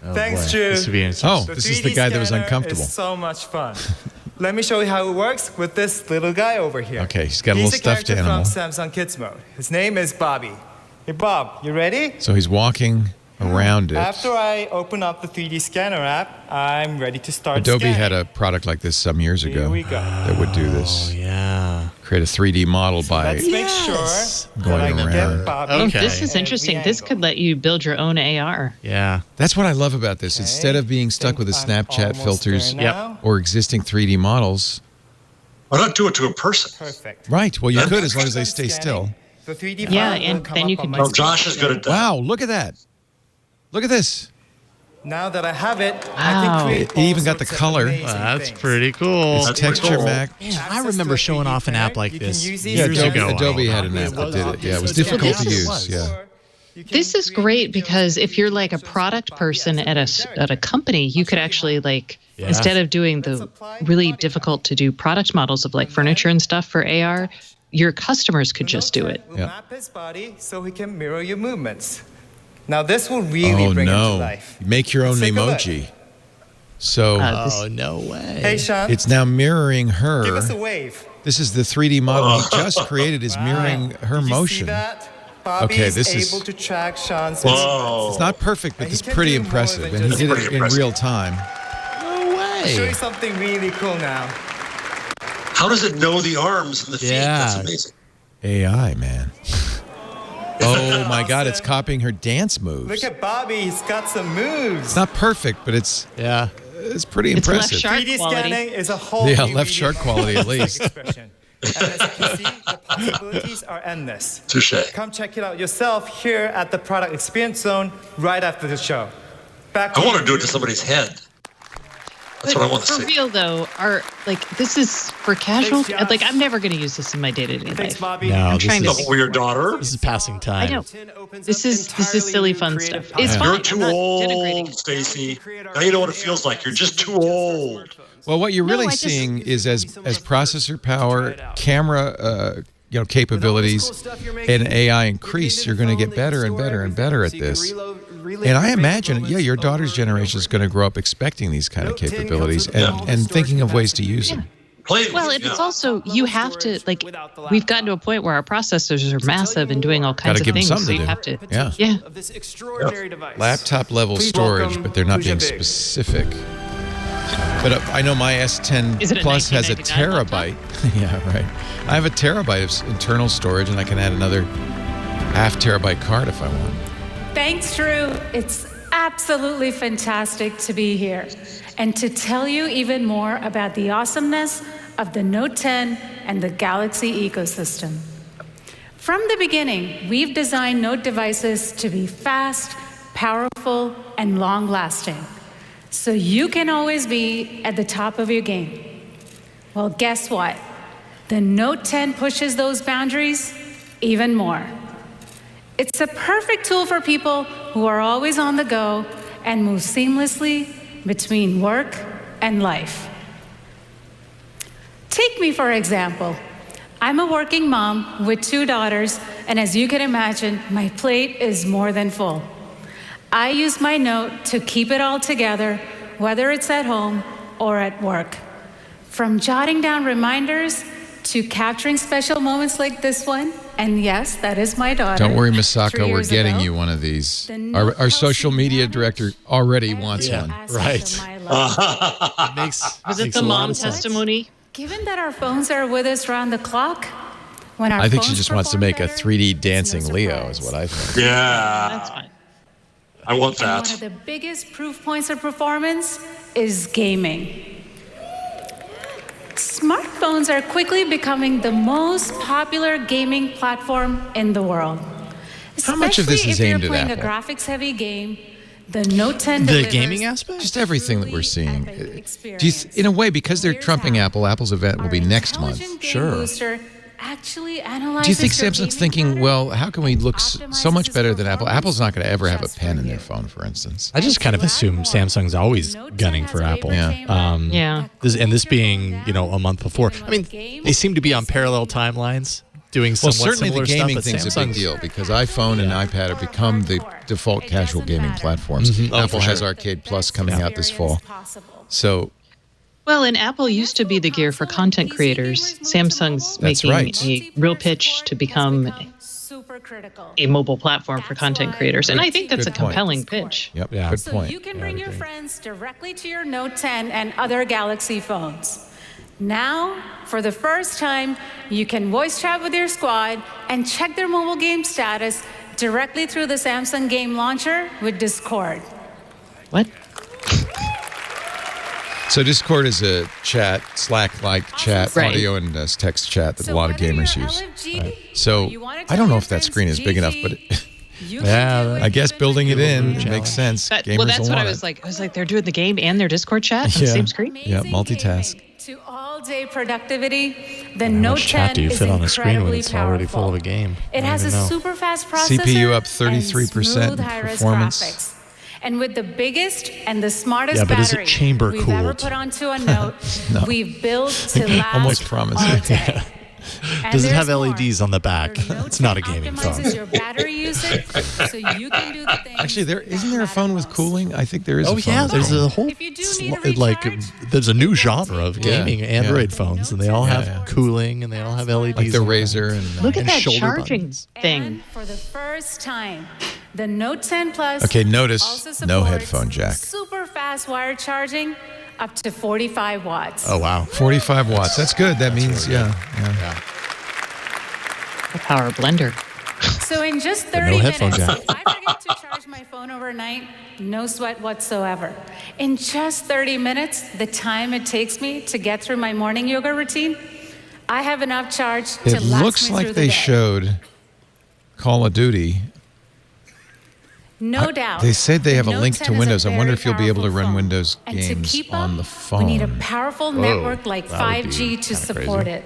Oh, Thanks, boy. Drew. This would be interesting. Oh, this is the 3D guy that was scanner uncomfortable. Is so much fun. Let me show you how it works with this little guy over here. Okay, he's got a little stuffed character animal. from Samsung Kids Mode. His name is Bobby. Hey, Bob, you ready? So he's walking around it. After I open up the 3D scanner app, I'm ready to start Adobe scanning. had a product like this some years Here ago we go. that would do this. Oh, yeah. Create a 3D model by Let's make sure Going that I can around. get Bobby. Oh, Okay. this is every interesting. This angle. could let you build your own AR. Yeah. That's what I love about this. Instead of being stuck with the I'm Snapchat almost filters there now. or existing 3D models. Why not do it to a person? Perfect. Right. Well, you could as long as they stay Scanning. still. The 3D Yeah, file will and come then up you on can my do- Well, Josh is good at that. Wow, look at that. Look at this. Now that I have it, I Wow. can create It even all got the sorts of color. amazing That's things. pretty cool. It's texture cool. Mac. Man, I Access remember to a showing 3D off an app printer, like you can this use these years Adobe, ago. Adobe had an app that did it. Yeah, it was difficult to use. Yeah. You can This is create great videos because if you're like a that shows product Bobby person as at a company, you could actually like Yeah. instead of doing Let's the apply really body difficult to do product models of like furniture and stuff for AR, your customers could just do it. We'll Yeah. map his body so he can mirror your movements. Now this will really Oh bring him to no! life. Make your own Let's take a look. emoji. So Oh, no way. Hey Sean, it's now mirroring her. give us a wave. This is the 3D model he just created is mirroring her Did you see motion. that? Bobby Okay, is this is- able to track Sean's Whoa. It's not perfect, but He it's can pretty do more impressive. than And he just- did Pretty it in impressive. real time. No way. I'll show you something really cool now. How does it know the arms and the feet? That's amazing. AI, man. Oh my God, it's copying her dance moves. Look at Bobby, he's got some moves. It's not perfect, but it's pretty It's impressive. left shark 3D quality. scanning is a whole Yeah, new left media shark quality at least. expression. And as you can see, the possibilities are endless. Touche. Come check it out yourself here at the Product Experience Zone right after the show. I want to do it to somebody's head. That's what I want to For see. real though, this is for casual. Thanks, Josh. Like I'm never going to use this in my day-to-day Thanks, life. Bobby. No, I'm trying to. For your daughter? This is passing I time. know. This is silly fun stuff. It's fine. You're too I'm not denigrating old, it. Stacy. Now you know what it feels like. You're just too old. Well, what you're really I just- seeing is as processor power, camera capabilities, and AI increase, you're going to get better and better and better at this. And I imagine, your daughter's generation is going to grow up expecting these kind of capabilities and thinking of ways to use them. Well, it's also, you have to, like, we've gotten to a point where our processors are massive and doing all kinds Gotta of give them things. So something you to have do. to, Yeah. Of this extraordinary device. Laptop level Please storage, welcome but they're not being Pooja Big. specific. But I know my S10 Is it a Plus has a 1999 terabyte. Yeah, right. I have a terabyte of internal storage, and I can add another half terabyte card if I want. Thanks, Drew. It's absolutely fantastic to be here and to tell you even more about the awesomeness of the Note 10 and the Galaxy ecosystem. From the beginning, we've designed Note devices to be fast, powerful, and long-lasting, so you can always be at the top of your game. Well, guess what? The Note 10 pushes those boundaries even more. It's a perfect tool for people who are always on the go and move seamlessly between work and life. Take me, for example. I'm a working mom with 2 daughters, and as you can imagine, my plate is more than full. I use my Note to keep it all together, whether it's at home or at work. From jotting down reminders to capturing special moments like this one, and yes, that is my daughter. Don't worry, 3 Misako, we're years getting ago. you one of these. The Our Note social helps you media manage director already wants every one. aspect of my life. Was it the mom testimony? Given that our phones are with us around the clock, when our I think she phones just wants to perform make a better, 3D it's dancing no Leo, is surprise. what I think. Yeah. That's fine. I want And one that. of the biggest proof points of performance is gaming. Smartphones are quickly becoming the most popular gaming platform in the world. How much of this Especially is if aimed you're at playing a Apple? graphics-heavy game, the Note 10 The delivers gaming aspect? Just everything that we're seeing. epic Do you experience. in a way, because they're Here's trumping how. Apple, Apple's event will Our be next month. intelligent game Sure. booster actually analyzes Do you think your Samsung's gaming thinking, pattern well, how can we look so optimizes much its better than Apple? performance Apple's not going to ever have a just pen for in their you. phone, for instance. I just kind of assume Samsung's always gunning for Apple. Yeah. Yeah. This being, a month before. I mean, they seem to be on parallel timelines, doing Well, somewhat certainly the similar stuff, gaming but thing's a big Samsung's- deal because iPhone and iPad have become the default casual gaming platforms. Oh, Apple for has sure. Arcade Plus coming out this fall. So Well, and Apple used to be the gear for content creators. Samsung's That's making right. a real pitch to become super critical. a mobile platform for content creators. And I think that's a Good point. compelling pitch. Yep, Yeah. good So point. you can bring your friends directly to your Note 10 and other Galaxy phones. Now, for the first time, you can voice chat with your squad and check their mobile game status directly through the Samsung Game Launcher with Discord. What? So Discord is a chat, Slack-like chat, Right. audio and text chat that So a lot of whether gamers you're use. LFG, So or you wanna I tell don't know your if that friends screen is big enough, GG, but you Yeah, can do it I guess even building it in challenge. makes sense. Gamers Well, that's will what I want was it. like. I was like, they're doing the game and their Discord chat on the Yeah. same screen? Yeah, Amazing multitask. gaming to all-day productivity, the How Note much chat 10 do you is fit on a screen when incredibly it's already full of a powerful. game? It has a super fast processor CPU up and 33% smooth high-res performance. graphics. And with the biggest and the smartest Yeah, but is it battery chamber we've ever cooled? put onto a Note, No. we've built to last Almost promising. all day. And Does it have there's more. LEDs on the back? Your Note It's not a 10 gaming optimizes phone. your battery usage so you can do the things Actually, isn't there a that phone with matter cooling? I think there is. Oh a phone yeah, with there's cooling. a whole If you do need to like recharge, there's a new genre of Yeah, gaming yeah. Android phones, and they all have Yeah. cooling and they all have LEDs. like the on them. Razer and. Look at And that shoulder charging buttons. thing. And for the first time, the Note 10 Plus Okay, notice also no supports headphone jack. super fast wired charging up to 45 watts. Oh, wow. 45 watts. That's good. That means, really yeah. A power blender. So in just no 30 headphone minutes, jack. if I forget to charge my phone overnight, no sweat whatsoever. In just 30 minutes, the time it takes me to get through my morning yoga routine, I have enough charge to It last looks me like through the they day. showed Call of Duty. No doubt. They said they the have a Note link 10 to is a Windows. I wonder very if you'll be able to powerful run phone. Windows And to games keep on up, the phone. we need a powerful network like that would be 5G to kinda support crazy. it.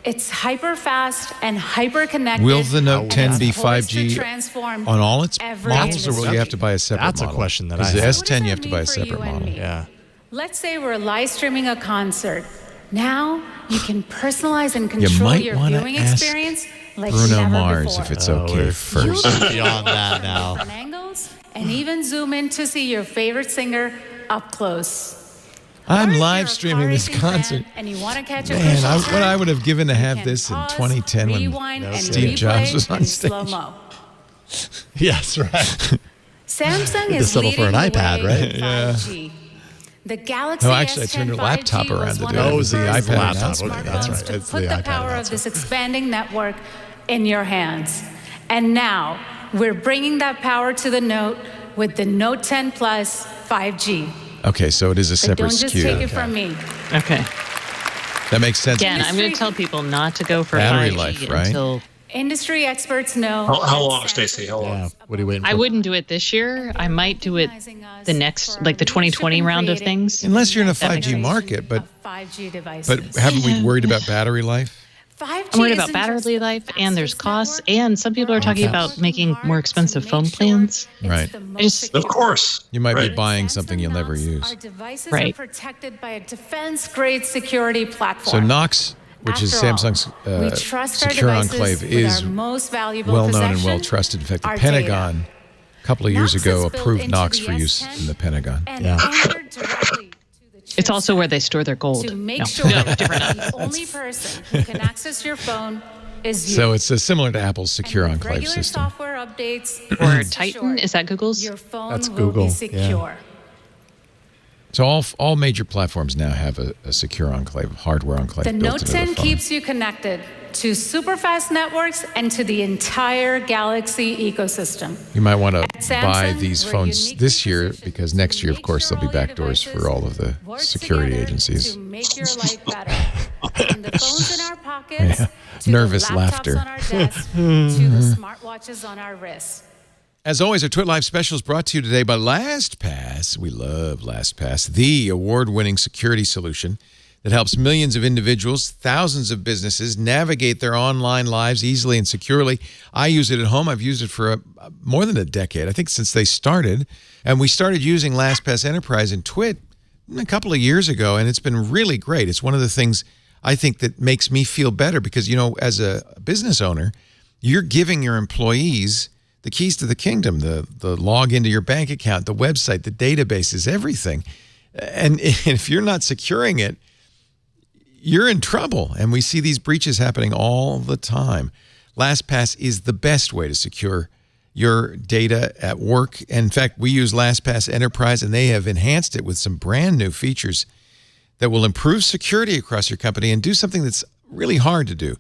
It's hyper fast and hyper connected. Will the Note 10 be and it's poised to 5G transform on all its every models, or will you industry. have to buy a separate That's a model? question that I Because the have. S10 you have What to does buy a that mean for separate you and model. me? Yeah. Let's say we're live streaming a concert. Now you can personalize and You control might your want to viewing ask experience like Bruno never Mars before. if it's Oh, okay we're first. You'll be beyond able that from now. different angles and even zoom in to see your favorite singer up close. I'm Or if live you're a streaming car this racing fan concert. and you want to catch a Man, crucial what turn, I would have given to you have can this in pause, 2010 when rewind, and Steve replay Jobs was on in stage. slow-mo. Yes, right. Samsung Did is this settle leading for an the iPad, way right? in Yeah. 5G. The Galaxy No, actually, I S10 turned a 5G laptop around was to one do of it. the It was the first iPad laptop announcement. smartphones That's right. to It's put the the iPad power of announcement. this expanding network in your hands. And now we're bringing that power to the Note with the Note 10 Plus 5G. Okay, so it is a But separate don't just SKU. take it from me. Okay. That makes sense. Again, I'm going to tell people not to go for Battery 5G life, right? until Industry experts know. How that long, Samsung Stacey? How long? Yeah. What are you waiting for? I wouldn't do it this year. I might do it the next, like the 2020 round of things. Unless you're in a That makes 5G sense. market, but 5G devices. haven't we worried about battery life? 5G I'm worried about isn't just battery the life, and there's fastest costs, network. and some people are talking about making more expensive phone plans. Right. Of course. You might be Right. buying something you'll never use. Our devices Right. are protected by a defense-grade security So platform. Knox, which is After all, Samsung's we trust our secure devices enclave, with is our most valuable well known and possession, well trusted. In fact, the our Pentagon, a couple of years Knox ago, is built approved into Knox the for use S10 in the Pentagon. and Yeah. anchored directly to the It's also where they store their gold. to make No. sure that the only person who can access your phone is you. So it's similar to Apple's secure And with enclave regular system. software updates Or rest Titan, assured, is that Google's? Your phone That's will Google, be yeah. secure. So all major platforms now have a secure enclave, hardware enclave The built Note into 10 the phone. keeps you connected to super fast networks and to the entire Galaxy ecosystem. You might want to At buy Samsung, these we're phones uniquely this year positioned because next year, of make course, sure there'll be all your backdoors for devices all of the work security together agencies. To make your life better. From the phones in our pockets, Yeah. to Nervous the laptops laughter. on our desks, to the smartwatches on our wrists. As always, our Twit Live special is brought to you today by LastPass. We love LastPass, the award-winning security solution that helps millions of individuals, thousands of businesses navigate their online lives easily and securely. I use it at home. I've used it for more than a decade, I think since they started. And we started using LastPass Enterprise in TWiT a couple of years ago, and it's been really great. It's one of the things I think that makes me feel better because, you know, as a business owner, you're giving your employees the keys to the kingdom, the log into your bank account, the website, the databases, everything. And if you're not securing it, you're in trouble. And we see these breaches happening all the time. LastPass is the best way to secure your data at work. In fact, we use LastPass Enterprise, and they have enhanced it with some brand new features that will improve security across your company and do something that's really hard to do.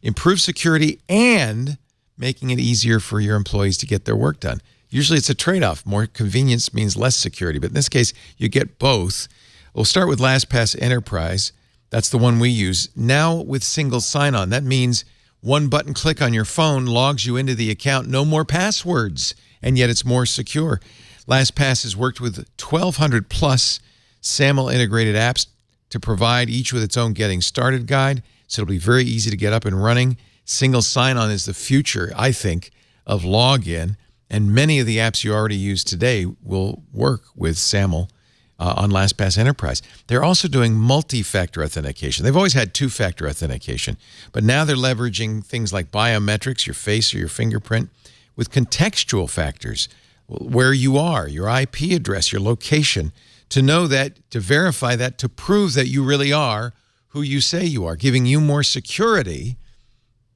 Improve security and making it easier for your employees to get their work done. Usually it's a trade-off. More convenience means less security, but in this case, you get both. We'll start with LastPass Enterprise. That's the one we use. Now with single sign-on, that means one button click on your phone logs you into the account. No more passwords, and yet it's more secure. LastPass has worked with 1,200 plus SAML integrated apps to provide each with its own getting started guide, so it'll be very easy to get up and running. Single sign-on is the future, I think, of login, and many of the apps you already use today will work with SAML on LastPass Enterprise. They're also doing multi-factor authentication. They've always had two-factor authentication, but now they're leveraging things like biometrics, your face or your fingerprint, with contextual factors, where you are, your IP address, your location, to know that, to verify that, to prove that you really are who you say you are, giving you more security,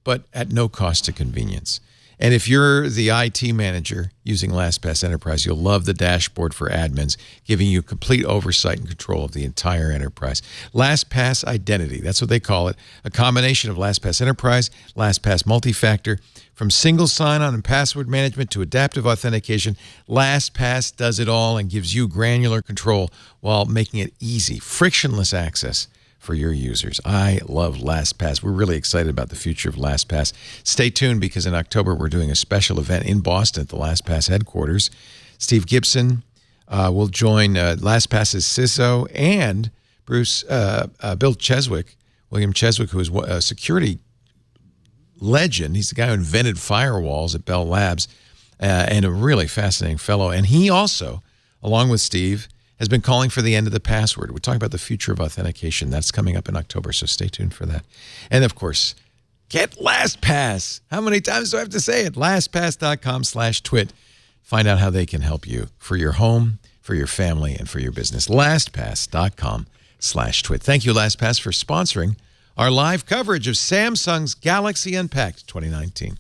but at no cost to convenience. And if you're the IT manager using LastPass Enterprise, you'll love the dashboard for admins, giving you complete oversight and control of the entire enterprise. LastPass Identity, that's what they call it. A combination of LastPass Enterprise, LastPass Multi-Factor. From single sign-on and password management to adaptive authentication, LastPass does it all and gives you granular control while making it easy, frictionless access for your users. I love LastPass. We're really excited about the future of LastPass. Stay tuned because in October we're doing a special event in Boston at the LastPass headquarters. Steve Gibson will join LastPass's CISO and Bill Cheswick, William Cheswick, who is a security legend. He's the guy who invented firewalls at Bell Labs and a really fascinating fellow. And he also, along with Steve, has been calling for the end of the password. We're talking about the future of authentication. That's coming up in October, so stay tuned for that. And, of course, get LastPass. How many times do I have to say it? LastPass.com/twit. Find out how they can help you for your home, for your family, and for your business. LastPass.com/twit. Thank you, LastPass, for sponsoring our live coverage of Samsung's Galaxy Unpacked 2019.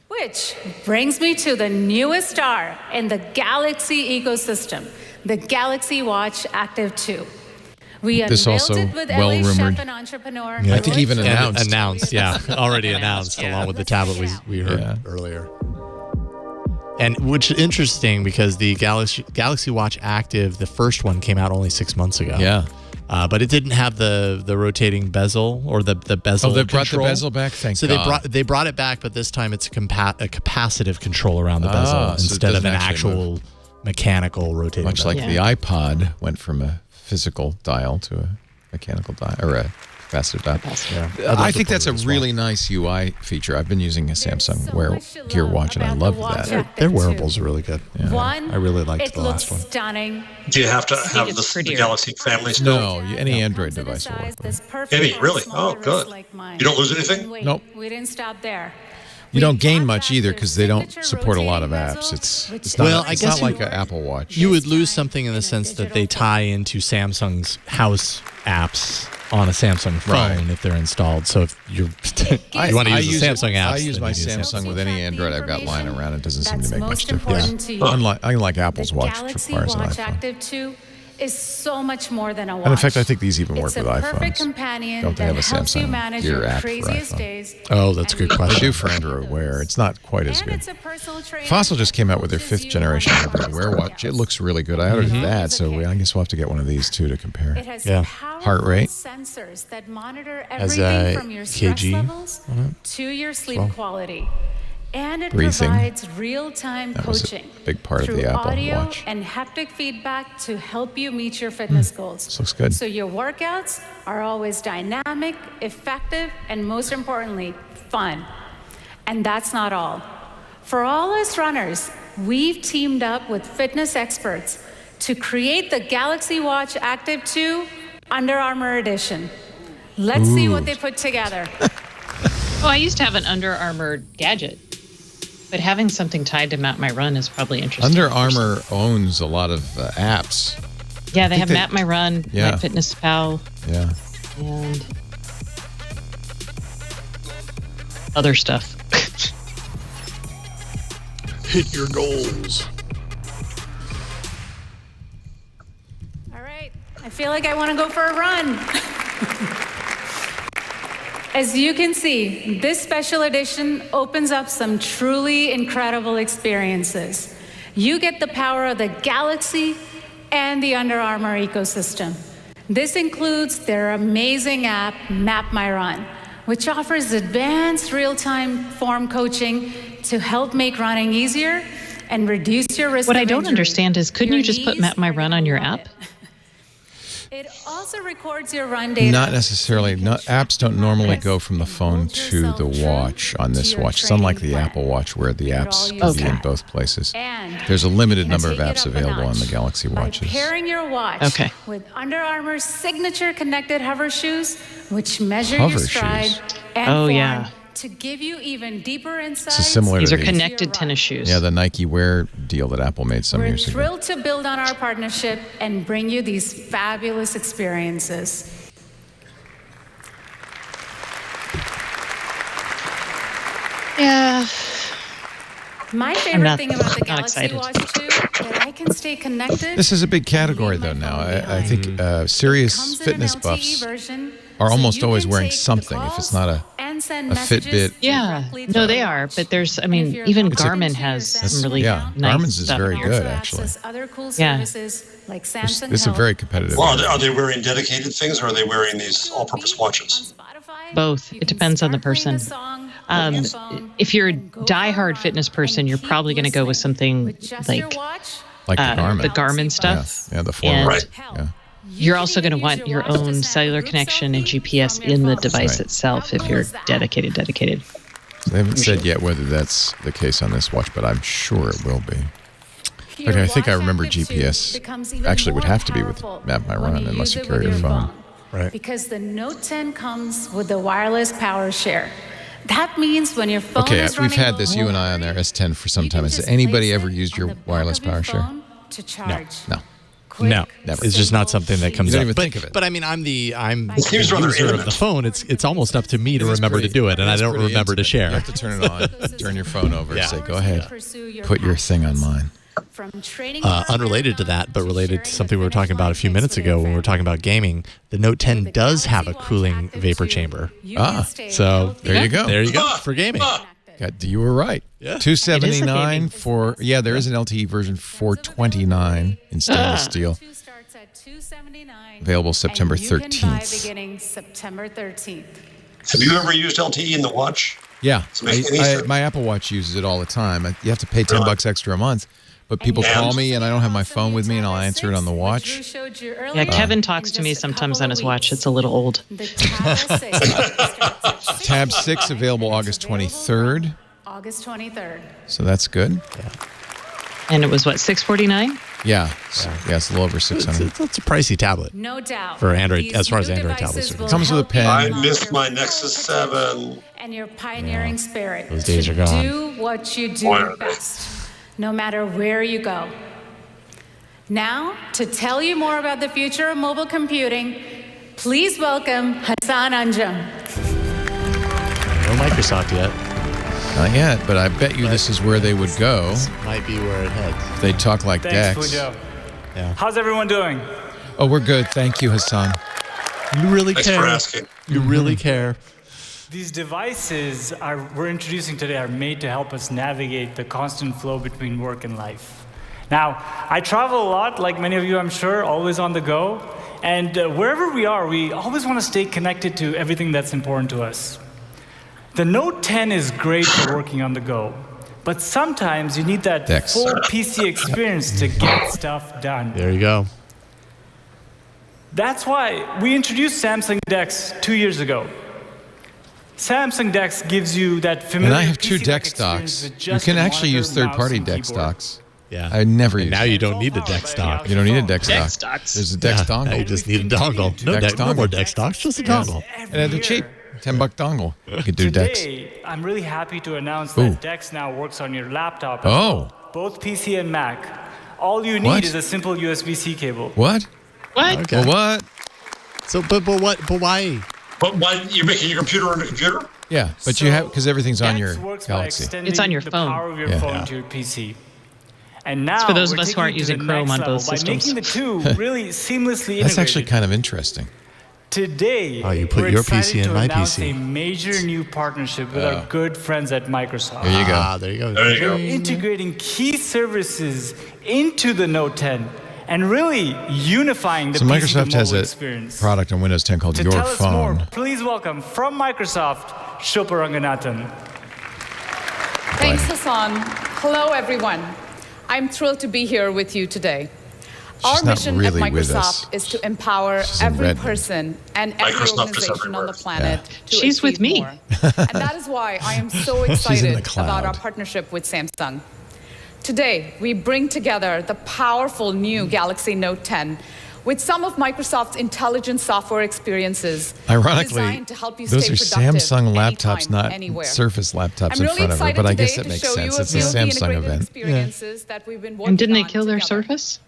Which brings me to the newest star in the Galaxy ecosystem, the Galaxy Watch Active 2. We unveiled it with LA chef and entrepreneur. Yeah, I think even announced. Already announced along with the tablet we heard earlier. And which is interesting because the Galaxy Watch Active, the first one came out only 6 months ago. Yeah. But it didn't have the rotating bezel or the bezel. Oh, they control. brought the bezel back? Thank God. So they brought it back, but this time it's a capacitive control around the bezel instead of an actual mechanical rotating Much bezel. like the iPod went from a physical dial to a mechanical dial, or a capacitive dial. I think that's a really nice UI feature. I've been using a Samsung Wear Gear watch, and I love that. Their wearables are really good. Yeah. One, I really liked it the last one. looks stunning. Do you have to have the Galaxy family still? No, any Android device will work with it. Any? Really? Oh, good. You don't lose anything? Nope. We didn't stop there. You don't gain much either because they don't support a lot of apps. It's not like an Apple Watch. You would lose something in the sense that they tie into Samsung's house apps on a Samsung phone if they're installed. So if you want to use a Samsung app, I use my Samsung with any Android I've got lying around. It doesn't seem to make much difference. Unlike Apple's watch, which requires an iPhone. Active 2 is so much more than a watch. And in fact, I think these even work with It's a perfect iPhones. companion Don't they have a that helps you Samsung manage Gear your app for craziest iPhone? days. Oh, that's a good question. They do for Android Wear. It's not quite as And good. it's a personal trainer Fossil just came out with their that coaches 5th you generation on Android Wear watch. It looks really good. I ordered that, so I guess we'll have to get one of these too to compare. It has powerful Heart rate. sensors that monitor Has everything from your stress EKG levels on it to your sleep well. quality. And it Breathing. provides real-time That was a coaching big part of through the Apple audio Watch. and haptic feedback to help you meet your fitness goals. This looks good. So your workouts are always dynamic, effective, and most importantly, fun. And that's not all. For all us runners, we've teamed up with fitness experts to create the Galaxy Watch Active 2 Under Armour Edition. Let's see what they put together. Oh, I used to have an Under Armour gadget, but having something tied to Map My Run is probably interesting. Under Armour owns a lot of apps. Yeah, they have Map My Run, Yeah. MyFitnessPal, Yeah. and other stuff. Hit your goals. All right, I feel like I want to go for a run. As you can see, this special edition opens up some truly incredible experiences. You get the power of the Galaxy and the Under Armour ecosystem. This includes their amazing app, Map My Run, which offers advanced real-time form coaching to help make running easier and reduce your risk What of I don't injury. understand is, couldn't Your you just put knees Map My are Run gonna on your love app? It also records your run data. Not necessarily. Apps don't normally go from the phone to the watch on this watch. It's unlike the Apple Watch where the apps can be in both places. There's a limited number of apps available on the Galaxy Watches. Pairing your watch with Under Armour's signature connected hover shoes, which measure your Hover stride shoes. and Oh, form yeah. to give you even deeper insights. This is similar These to are connected tennis shoes. Yeah, the Nike Wear deal that Apple made some We're years ago. thrilled to build on our partnership and bring you these fabulous experiences. Yeah. My favorite thing about the Galaxy Watch 2 that I can stay connected. This is a big category, though, now. I think serious fitness buffs are almost always wearing something. If it's not a Fitbit. Yeah. No, they are. But there's, I mean, even Garmin has some really nice Garmin's is stuff. very good, actually. Other cool Yeah. services like Samsung This is a Health. very competitive. Well, are they wearing dedicated things, or are they wearing these all-purpose watches? Both. It depends on the person. If you're a diehard fitness person, you're probably going to go with something like the Garmin stuff. Yeah, the former. And Yeah. you're also going to want your own cellular connection and GPS in the device itself if you're dedicated. They haven't said yet whether that's the case on this watch, but I'm sure it will be. Okay, I think I remember GPS actually would have to be with Map My Run unless you carry your phone. Right. Because the Note 10 comes with the wireless power share. That means when your phone Okay, is we've running had this, low you and I, on their S10 for some time. Has anybody ever used your wireless power share? to charge. No. No, Never. it's just not something that comes You don't up. even think of it. But I mean, I'm the seems rather user of intimate. the phone. It's almost up to me to remember to do it, and I don't remember to share. You have to turn it on, turn your phone over, and Yeah. say, go ahead, put your thing on mine. From training Unrelated to that, but related to something we were talking about a few minutes ago when we were talking about gaming, the Note 10 does have a cooling vapor chamber. So There you go. There you go for gaming. You were right. Yeah. $279 for, there is an LTE version for $29 in stainless steel. Available September and you can buy 13th. beginning September 13th. Have you ever used LTE in the watch? Yeah, Does it make any sense? my Apple Watch uses it all the time. You have to pay $10 extra a month, but people call me and I don't have my phone with me and I'll answer it on the watch. Yeah, Kevin talks to me sometimes on his watch. It's a little old. Tab 6 available August 23rd. August 23rd. So that's good. And it was what, $649? Yeah. So, it's a little over 600. It's a pricey tablet. No doubt. For Android, These as far as new Android devices tablets are will Comes with a help you pen. I along missed your my personal Nexus growth 7. and your pioneering spirit. Those days to are gone. Do what you do Boy, are they. best, no matter where you go. Now, to tell you more about the future of mobile computing, please welcome Hassan Anjum. No Microsoft yet. Not yet, but I bet you this is where they would go. This might be where it heads. If they talk like Thanks, Dex. Pujo. Yeah. How's everyone doing? Oh, we're good. Thank you, Hassan. You really Thanks care. for asking. You really care. These devices we're introducing today are made to help us navigate the constant flow between work and life. Now, I travel a lot, like many of you, I'm sure, always on the go. And wherever we are, we always want to stay connected to everything that's important to us. The Note 10 is great for working on the go, but sometimes you need that Dex. full PC experience to get stuff done. There you go. That's why we introduced Samsung Dex 2 years ago. Samsung Dex gives you that familiar And I have two PC-like Dex experience stocks. with You just can a actually monitor, use third-party mouse, and Dex keyboard. stocks. Yeah. I never And use now it. you don't need a Dex stock. You don't need a Dex Dex stock. stocks. There's a Dex dongle. Now you just need a dongle. No, Dex no more dongle. Dex stocks, just a dongle. And they're cheap. $10 dongle. You can do Dex. Today, I'm really happy to announce Ooh. that Dex now works on your laptop as Oh. well, both PC and Mac. All you need What? is a simple USB-C cable. What? What? Okay. Well, what? So, but why? But why you're making your computer on a computer? Yeah, but you have, because everything's on Dex your works by Galaxy. extending It's on your the phone. power of your Yeah. phone Yeah. to your PC. And now, for those of we're us who taking aren't it to using the Chrome next on level both by systems. making the two really seamlessly integrated. That's actually kind of interesting. Today, Oh, you put we're your excited PC in to my announce PC. a major new partnership with our good friends at Microsoft. There you go. Ah, there you go. There you go. We're integrating key services into the Note 10 and really unifying the So PC Microsoft to has mobile a experience. product on Windows 10 called To Your tell us more, Phone. please welcome from Microsoft, Shilpa Ranganathan. Thanks, Hassan. Hello, everyone. I'm thrilled to be here with you today. Our not mission really at with us. Microsoft is to empower She's in every Redmond. person and every Microsoft is organization on the everywhere. planet to She's with achieve me. more. And that is why I am so She's in excited the cloud. about our partnership with Samsung. Today, we bring together the powerful new Galaxy Note 10 with some of Microsoft's intelligent software experiences Ironically, designed to help you those stay are productive Samsung laptops, anytime, not anywhere. Surface laptops I'm in really front of her, excited but I today guess that to makes show you sense. a It's a few of the Samsung integrated event. experiences that we've been working And didn't they on kill their together. Surface?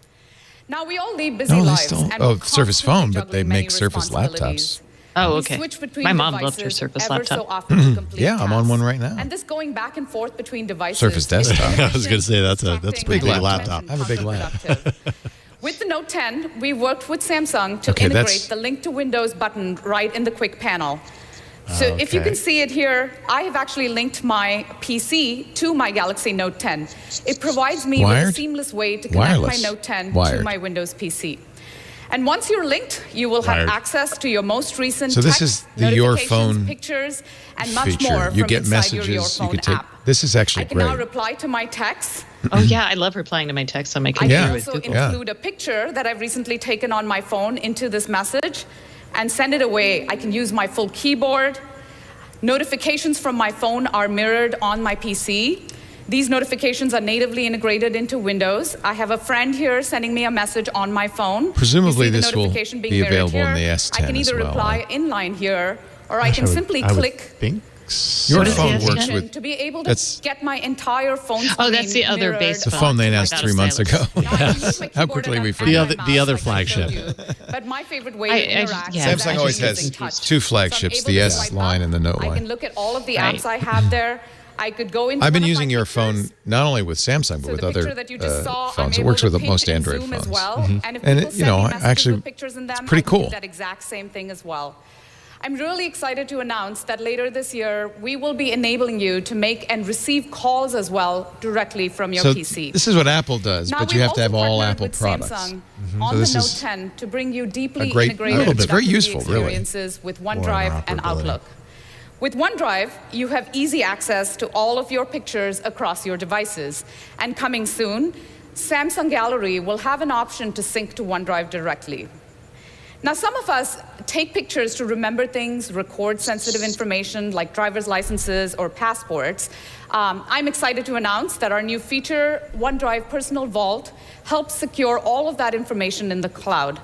Now we all lead busy No, they lives still. and Oh, we're Surface constantly Phone, but they juggling many make Surface responsibilities. laptops. Oh, We okay. switch between My mom loved her devices Surface ever laptop. so often to complete Yeah, I'm on one right now. And this going back and forth between devices. Surface desktop. I was going to say that's a pretty big laptop. I have a big lap. With the Note 10, we worked with Samsung to Okay, integrate that's- the Link to Windows button right in the quick panel. So if you Okay. can see it here, I have actually linked my PC to my Galaxy Note 10. It provides me with Wired? a seamless way to connect Wireless. my Note 10 Wired. to my Windows PC. And once you're linked, you will have Wired. access to your most recent So this text, is the Your notifications, Phone pictures, and much feature. more You from get inside messages. your Your You Phone can take. app. This is actually I can now great. reply to my texts. Oh, yeah. I love replying to my texts on my I computer can with also Doodle. include a picture that I've recently taken on my phone into this message and send it away. I can use my full keyboard. Notifications from my phone are mirrored on my PC. These notifications are natively integrated into Windows. I have a friend here sending me a message on my phone. Presumably You see the this will notification being be mirrored available in here. the S10 I can either as well, reply right? inline here, or I can simply I would click think Your What is phone the works S10? with. to be able to That's- get my entire phone screen Oh, that's the other mirrored. base The phone they announced Without a 3 months ago. stylus. Now, I can use my How keyboard quickly and we and forget. my The other mouse like I showed flagship. you. But my favorite way I to just- interact yeah, is Samsung actually always has using touch. two So flagships, I'm the able to S swipe line up. and the Note I line. can look at all of the Right. apps I have there. I could go into I've been one of using my your pictures. phone not only with Samsung but So with the other picture that you just saw, I'm phones. It able works to with pinch most and Android zoom phones. as well. And if And people it, you send me know, messages actually, with pictures in them, it's pretty I can cool. do that exact same thing as well. I'm really excited to announce that later this year, we will be enabling you to make and receive calls as well directly from your So PC. this is what Apple does, Now, but you we've have to have also all partnered Apple with products. Samsung So on the this Note is 10 to bring you deeply a great- integrated it's very productivity useful, really. experiences with OneDrive and Outlook. With OneDrive, you have easy access to all of your pictures across your devices. And coming soon, Samsung Gallery will have an option to sync to OneDrive directly. Now, some of us take pictures to remember things, record sensitive information like driver's licenses or passports. I'm excited to announce that our new feature, OneDrive Personal Vault, helps secure all of that information in the cloud.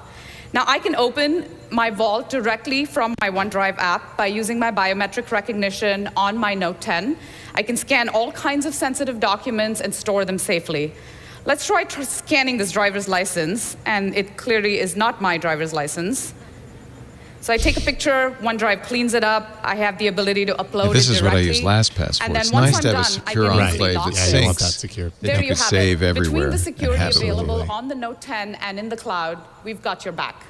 Now, I can open my vault directly from my OneDrive app by using my biometric recognition on my Note 10. I can scan all kinds of sensitive documents and store them safely. Let's try scanning this driver's license, and it clearly is not my driver's license. So I take a picture, OneDrive cleans it up, I have the ability to upload This it is what I directly. use LastPass for. And then It's once nice I'm to have a done, secure I can enclave easily that lock it. Yeah, you want syncs. that secured. That There you you could have save it. everywhere. Between the security Absolutely. available on the Note 10 and in the cloud, we've got your back.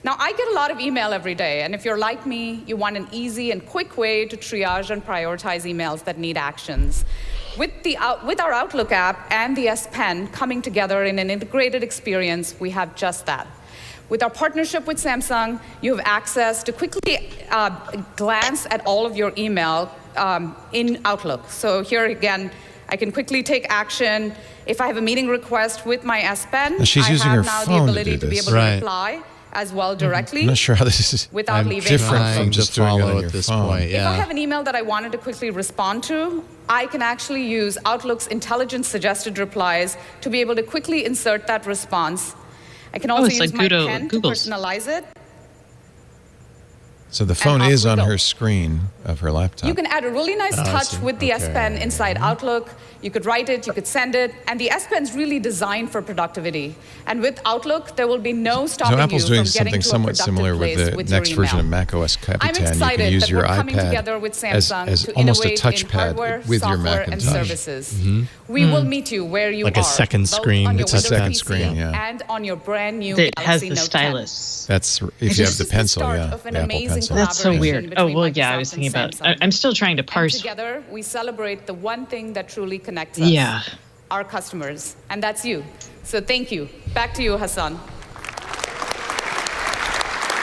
Now, I get a lot of email every day, and if you're like me, you want an easy and quick way to triage and prioritize emails that need actions. With our Outlook app and the S Pen coming together in an integrated experience, we have just that. With our partnership with Samsung, you have access to quickly glance at all of your email in Outlook. So here again, I can quickly take action. If I have a meeting request with my S Pen, Now, she's I using have her now the phone to ability do to be this. able Right. to reply as well directly. I'm not sure how this is Without leaving different home. from just doing it follow on at your this phone. point. If I Yeah. have an email that I wanted to quickly respond to, I can actually use Outlook's intelligent suggested replies to be able to quickly insert that response. I can also it's use like my pen Google's. to personalize it. So the phone off is we on go. her screen of her laptop. You can add a really nice I touch see. with the Okay. S Pen inside Outlook. You could write it, you could send it, and the S Pen's really designed for productivity. And with Outlook, there will be no stopping So Apple's you doing from getting something to a somewhat productive similar with place the with your next version of email. macOS I'm Capitan. You excited can use that your we're coming iPad together with as Samsung to almost a innovate in touchpad hardware, with your software, and Macintosh. services. We will meet you where you Like are, a second both screen on your It's a Windows second PC screen, yeah. and on your brand new That has Galaxy the Note 10. stylus. That's if you have This the is pencil, start yeah, of an the Apple amazing pencil. That's so collaboration weird. Oh, between well, yeah, I Microsoft was and thinking about Samsung. I'm still trying to And parse. together, we celebrate the one thing that truly connects us. Yeah. Our customers. And that's you. So thank you. Back to you, Hassan.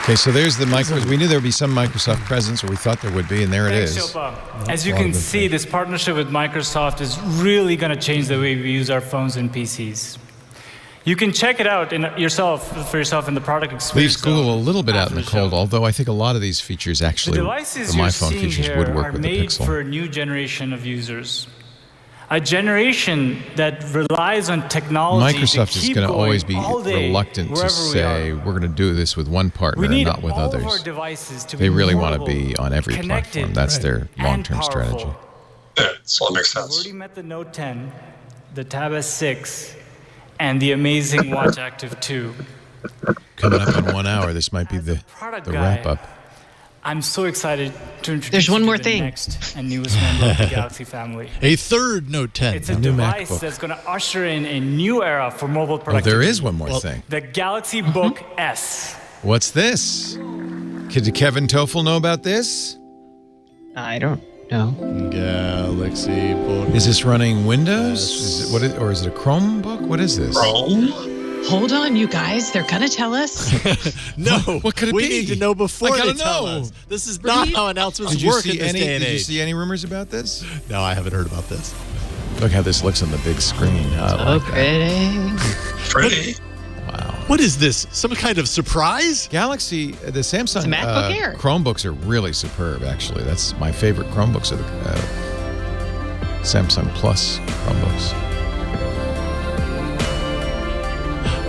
Okay, so there's the Microsoft. We knew there would be some Microsoft presence, or we thought there would be, and there it Thanks, is. Shilpa. As you can see, this partnership with Microsoft is really going to change the way we use our phones and PCs. You can check it out for yourself in the product experience. Leaves Google a little bit out in after the show. cold, although I think a lot of these features actually, The devices the you're My Phone seeing features here would work are with the made Pixel. for a new generation of users. A generation that relies on technology Microsoft to is keep going to always be all day, reluctant to wherever we say are. we're going to do this with one partner We and need not with all of our others. devices to They be really want to portable, be on every connected, platform. That's their and long-term powerful. strategy. Yeah, so that makes We've sense. already met the Note 10, the Tab S6, and the amazing Watch Active 2. Coming up in 1 hour, this might be the product the guy, wrap-up. I'm so excited to introduce There's one you more to the thing. next and newest member of the Galaxy family. A third Note 10. It's a device that's going to usher in a new era for mobile productivity. there is one more thing. The Galaxy Book S. What's this? Did Kevin Toffel know about this? I don't know. Galaxy Book. Is this running Windows? Or is it a Chromebook? What is this? Hold on, you guys. They're going to tell us. No. What could it we be? need to know before I gotta they tell know. us. This is not how announcements work in this day and Did you age. see any rumors about this? No, I haven't heard about this. Look how this looks on the big screen. Pretty. Wow. What is this? Some kind of surprise? Galaxy, the Samsung It's a MacBook Air. Chromebooks are really superb, actually. That's my favorite Chromebooks are the Samsung Plus Chromebooks.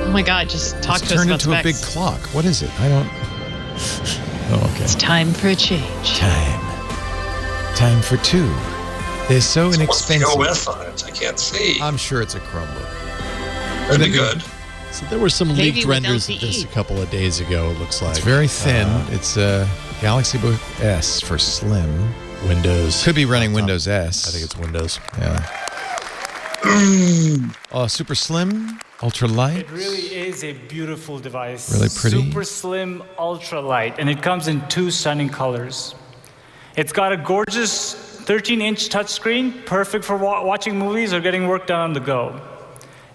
Oh my God, just talk It's to us turned about into a big specs. clock. What is it? I don't... Oh, okay. It's time for a change. Time for two. They're so inexpensive. What's the OS on it? I can't see. I'm sure it's a Chromebook. Pretty good. So there were some Maybe leaked with renders of LTE. this a couple of days ago, it looks like. It's very thin. It's a Galaxy Book S for slim. Windows. Could be running Windows S. I think it's Windows. Yeah. Oh, super slim, ultra light. It really is a beautiful device. Really pretty. Super slim, ultra light, and it comes in 2 stunning colors. It's got a gorgeous 13-inch touchscreen, perfect for watching movies or getting work done on the go.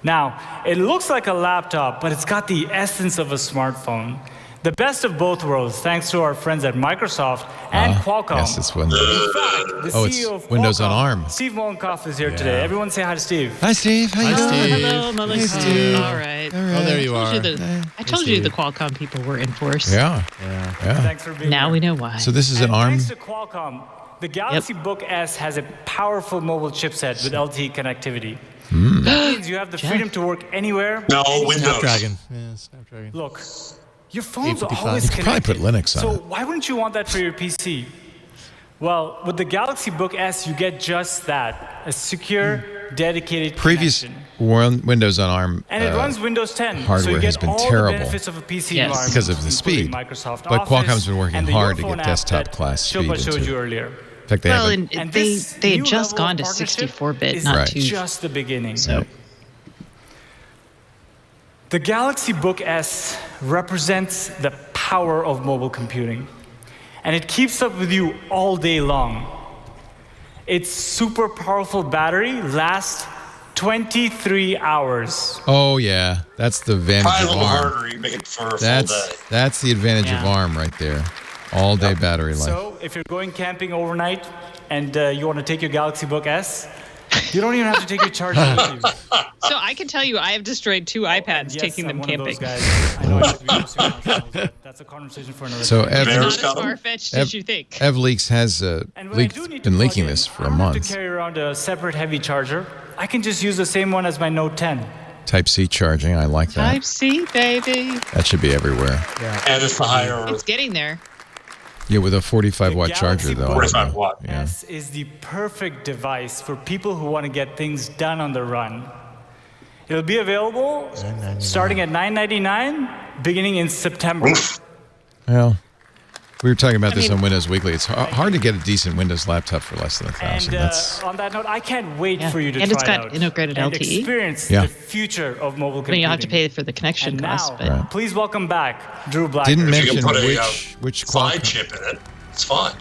Now, it looks like a laptop, but it's got the essence of a smartphone. The best of both worlds, thanks to our friends at Microsoft and Qualcomm. Yes, it's Windows. In fact, the Oh, CEO it's of Windows on Qualcomm, ARM. Steve Mollenkopf, is here today. Everyone say hi to Steve. Hi, Steve. How you doing? Hello, Melissa. Steve. All right. Oh, there you are. I told you the Qualcomm people were in force. Yeah. Thanks for being Now here. we know why. So this is And an ARM. thanks to Qualcomm, the Galaxy Book S has a powerful mobile chipset with LTE connectivity. That means you have the freedom to work anywhere. No, Windows. Snapdragon. Yeah, Snapdragon. Look, your phone's 855. always You could probably connected. put Linux on So it. why wouldn't you want that for your PC? Well, with the Galaxy Book S, you get just that, a secure, dedicated Previous connection. Windows on ARM And it runs Windows 10, so hardware you get has been all terrible. the benefits of a PC Yes. environment because of the including speed. Microsoft But Office Qualcomm's been working and the hard to Your get Phone app desktop that class speed Shilpa showed into you it. earlier. In fact, they Well, have and And they this had new just level of gone to partnership 64-bit, is not Right. to. just the beginning. So The Galaxy Book S represents the power of mobile computing, and it keeps up with you all day long. Its super powerful battery lasts 23 hours. Oh yeah, that's the advantage Probably a of little ARM. harder. You make it for a full day. That's the advantage of Yeah. ARM right there. All day battery life. So if you're going camping overnight and you want to take your Galaxy Book S, you don't even have to take your charger with you. So I can tell you, I have destroyed 2 iPads Yes, taking them I'm one of camping. those guys. I know I should be posting on ourselves, but that's a conversation for another So time. Ev, Bears Not as got 'em. far-fetched as you think. EvLeaks has And when I do need to been plug leaking in, this for I a don't have month. to carry around a separate heavy charger. I can just use the same one as my Note 10. Type-C charging. I like that. Type-C, baby. That should be everywhere. And it's the higher. It's getting there. Yeah, with a 45-watt The charger Galaxy though. Book 45 watt. Yeah. S is the perfect device for people who want to get things done on the run. It'll be available starting at $9.99, beginning in September. Well, we were talking about this mean- on Windows Weekly. It's hard to get a decent Windows laptop for less than $1,000. And That's on that note, I can't wait Yeah. for you to And try it's it got out integrated and LTE. experience Yeah. the future of mobile I mean, computing. you'll have to pay for the connection And cost, now, but Right. please welcome back Drew Black. didn't If you mention can put a which side Qualcomm. chip in it, it's fine.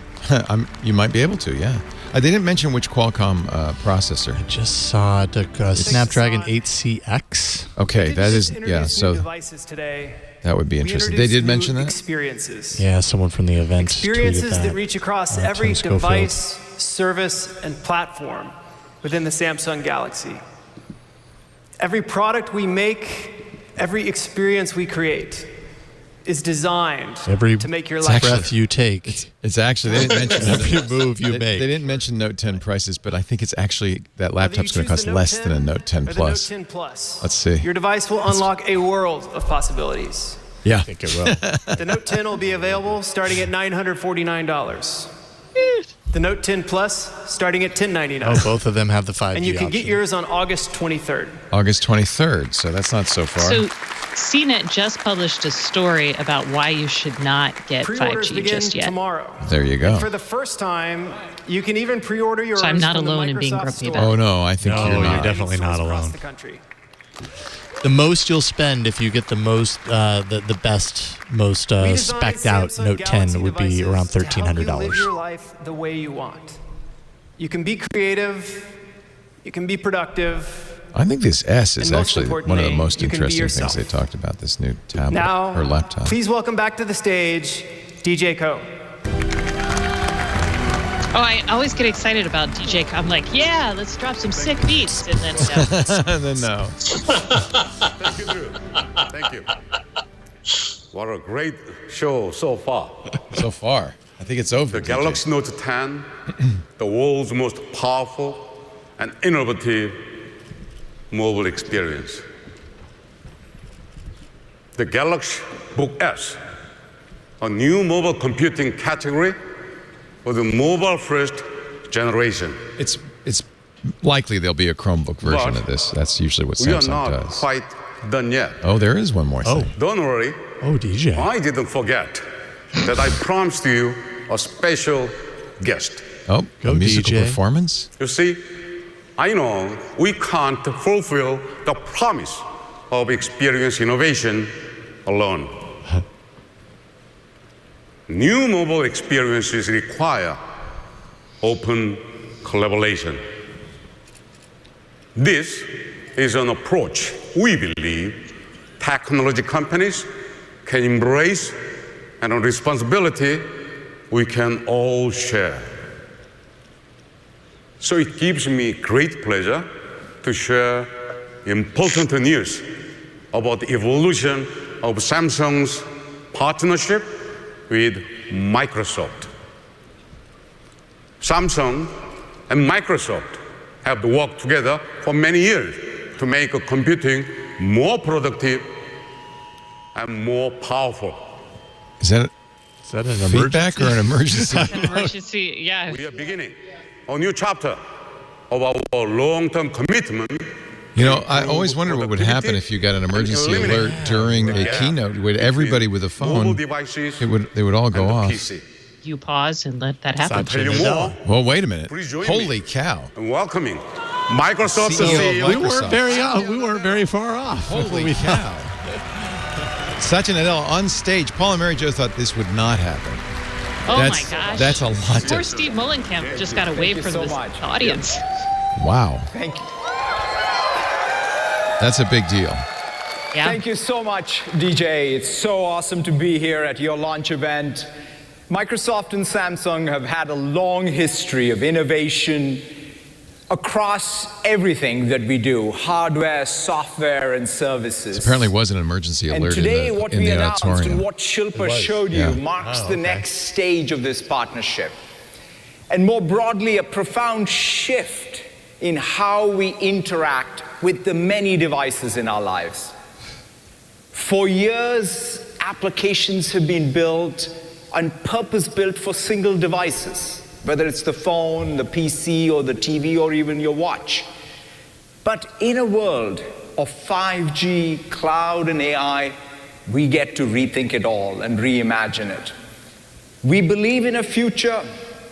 You might be able to, yeah. They didn't mention which Qualcomm processor. Just saw it, Snapdragon 8CX. Okay, that is Introduce yeah. new So devices today. that would be We interesting. They introduced did new mention that. Experiences. Yeah, someone from the event Experiences tweeted that reach across every Tim Schofield. device, service, and platform within the Samsung Galaxy. Every product we make, every experience we create is designed Every to make your It's life actually- breath you take. It's actually they didn't mention Every move you they, make. They didn't mention Note 10 prices, but I think it's actually that Whether laptop's you going to choose cost the Note less than a 10 Note 10 or Plus. The Note 10 Plus. Let's see. Your device will unlock a world of possibilities. Yeah, I think it will. The Note 10 will be available starting at $949. The Note 10 Plus starting at $1099. Oh, both of them have the 5G and you can get option. yours on August 23rd. August 23rd. So that's not so far. so CNET just published a story about why you should not get Pre-orders 5G begin just yet. tomorrow. There you go. And for the first time, you can even pre-order yours. So I'm not from the alone in being Microsoft grumpy Store. about it. Oh no, I think you're not. You're definitely not Across alone. the country. The most you'll spend if you get the most, the best, most We designed specced out Samsung Note 10 Galaxy would be devices around to help you live $1,300. your life the way you want. You can be creative. You can be productive. I think this S is And most actually one of the importantly, most you can be interesting things yourself. they talked about, this new tablet Now, or laptop. please welcome back to the stage, DJ Ko. Oh, I always get excited about DJ. I'm like, yeah, let's drop some sick beats. And then, And then no. Thank you, Drew. Thank you. What a great show so far. So far. I think it's over. The Galaxy Note 10, the world's most powerful and innovative mobile experience. The Galaxy Book S, a new mobile computing category for the mobile-first generation. It's likely there'll be a Chromebook version But of this. That's usually what We are Samsung not does. quite done yet. Oh, there is one more thing. Don't worry. Oh, DJ. I didn't forget that I promised you a special guest. Oh, Go, a musical DJ. performance? You see, I know we can't fulfill the promise of experience innovation alone. New mobile experiences require open collaboration. This is an approach we believe technology companies can embrace and a responsibility we can all share. So it gives me great pleasure to share important news about the evolution of Samsung's partnership with Microsoft. Samsung and Microsoft have worked together for many years to make computing more productive and more powerful. Is that an feedback or an emergency? An emergency, yeah. We are beginning a new chapter of our long-term commitment. You know, I always wondered what would happen if you got an emergency alert during a keynote. Would everybody with a phone, they would all go off. You pause and let that happen. I'll tell you more. Well, wait a minute. Please join Holy me cow. in welcoming Microsoft's CEO of CEO. Microsoft. We weren't very far off. Holy cow. Satya Nadella on stage. Paul and Mary Jo thought this would not happen. Oh my gosh. That's a lot Poor to... Steve Mullenkamp just got away from this audience. Wow. Thank you. That's a big deal. Yeah. Thank you so much, DJ. It's so awesome to be here at your launch event. Microsoft and Samsung have had a long history of innovation across everything that we do, hardware, software, and services. Apparently was an emergency And alert today, in what the we announced auditorium. and what Shilpa showed you marks the next stage of this partnership. And more broadly, a profound shift in how we interact with the many devices in our lives. For years, applications have been built and purpose-built for single devices, whether it's the phone, the PC, or the TV, or even your watch. But in a world of 5G, cloud, and AI, we get to rethink it all and reimagine it. We believe in a future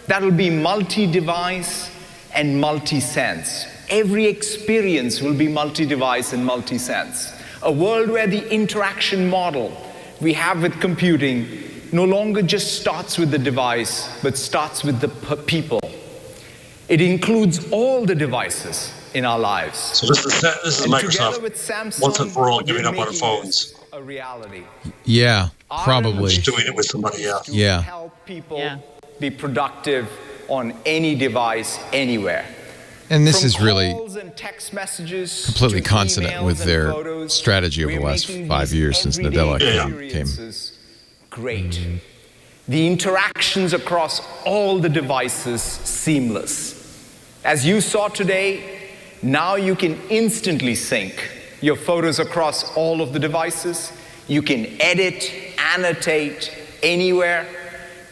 that'll be multi-device and multi-sense. Every experience will be multi-device and multi-sense. A world where the interaction model we have with computing no longer just starts with the device, but starts with the people. It includes all the devices in our lives. So this is Microsoft once and for all giving up on phones. A reality. Yeah, probably. Just doing it with somebody else. Yeah. Help people be productive on any device, anywhere. And this From is really calls and text messages completely to consonant emails with and their photos, strategy over the we're last making 5 these years since everyday Nadella came. experiences great. The interactions across all the devices seamless. As you saw today, now you can instantly sync your photos across all of the devices. You can edit, annotate anywhere.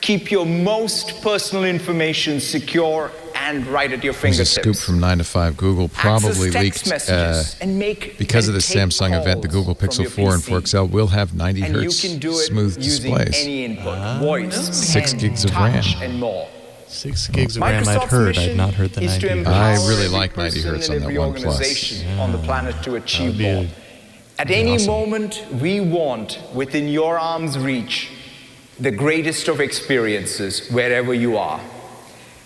Keep your most personal information secure and right at your There's fingertips. a scoop from 9 to 5. Google probably leaked, because of the Samsung event, the Google Pixel 4 and 4 XL will have 90 and hertz you can do it smooth using displays. any input, voice, 6 pen, gigs of touch, RAM. and more. 6 gigs of RAM I'd heard. I'd not heard the 90. I really like 90 hertz on that OnePlus. On the planet to achieve be more. At any awesome. moment, we want, within your arm's reach, the greatest of experiences wherever you are.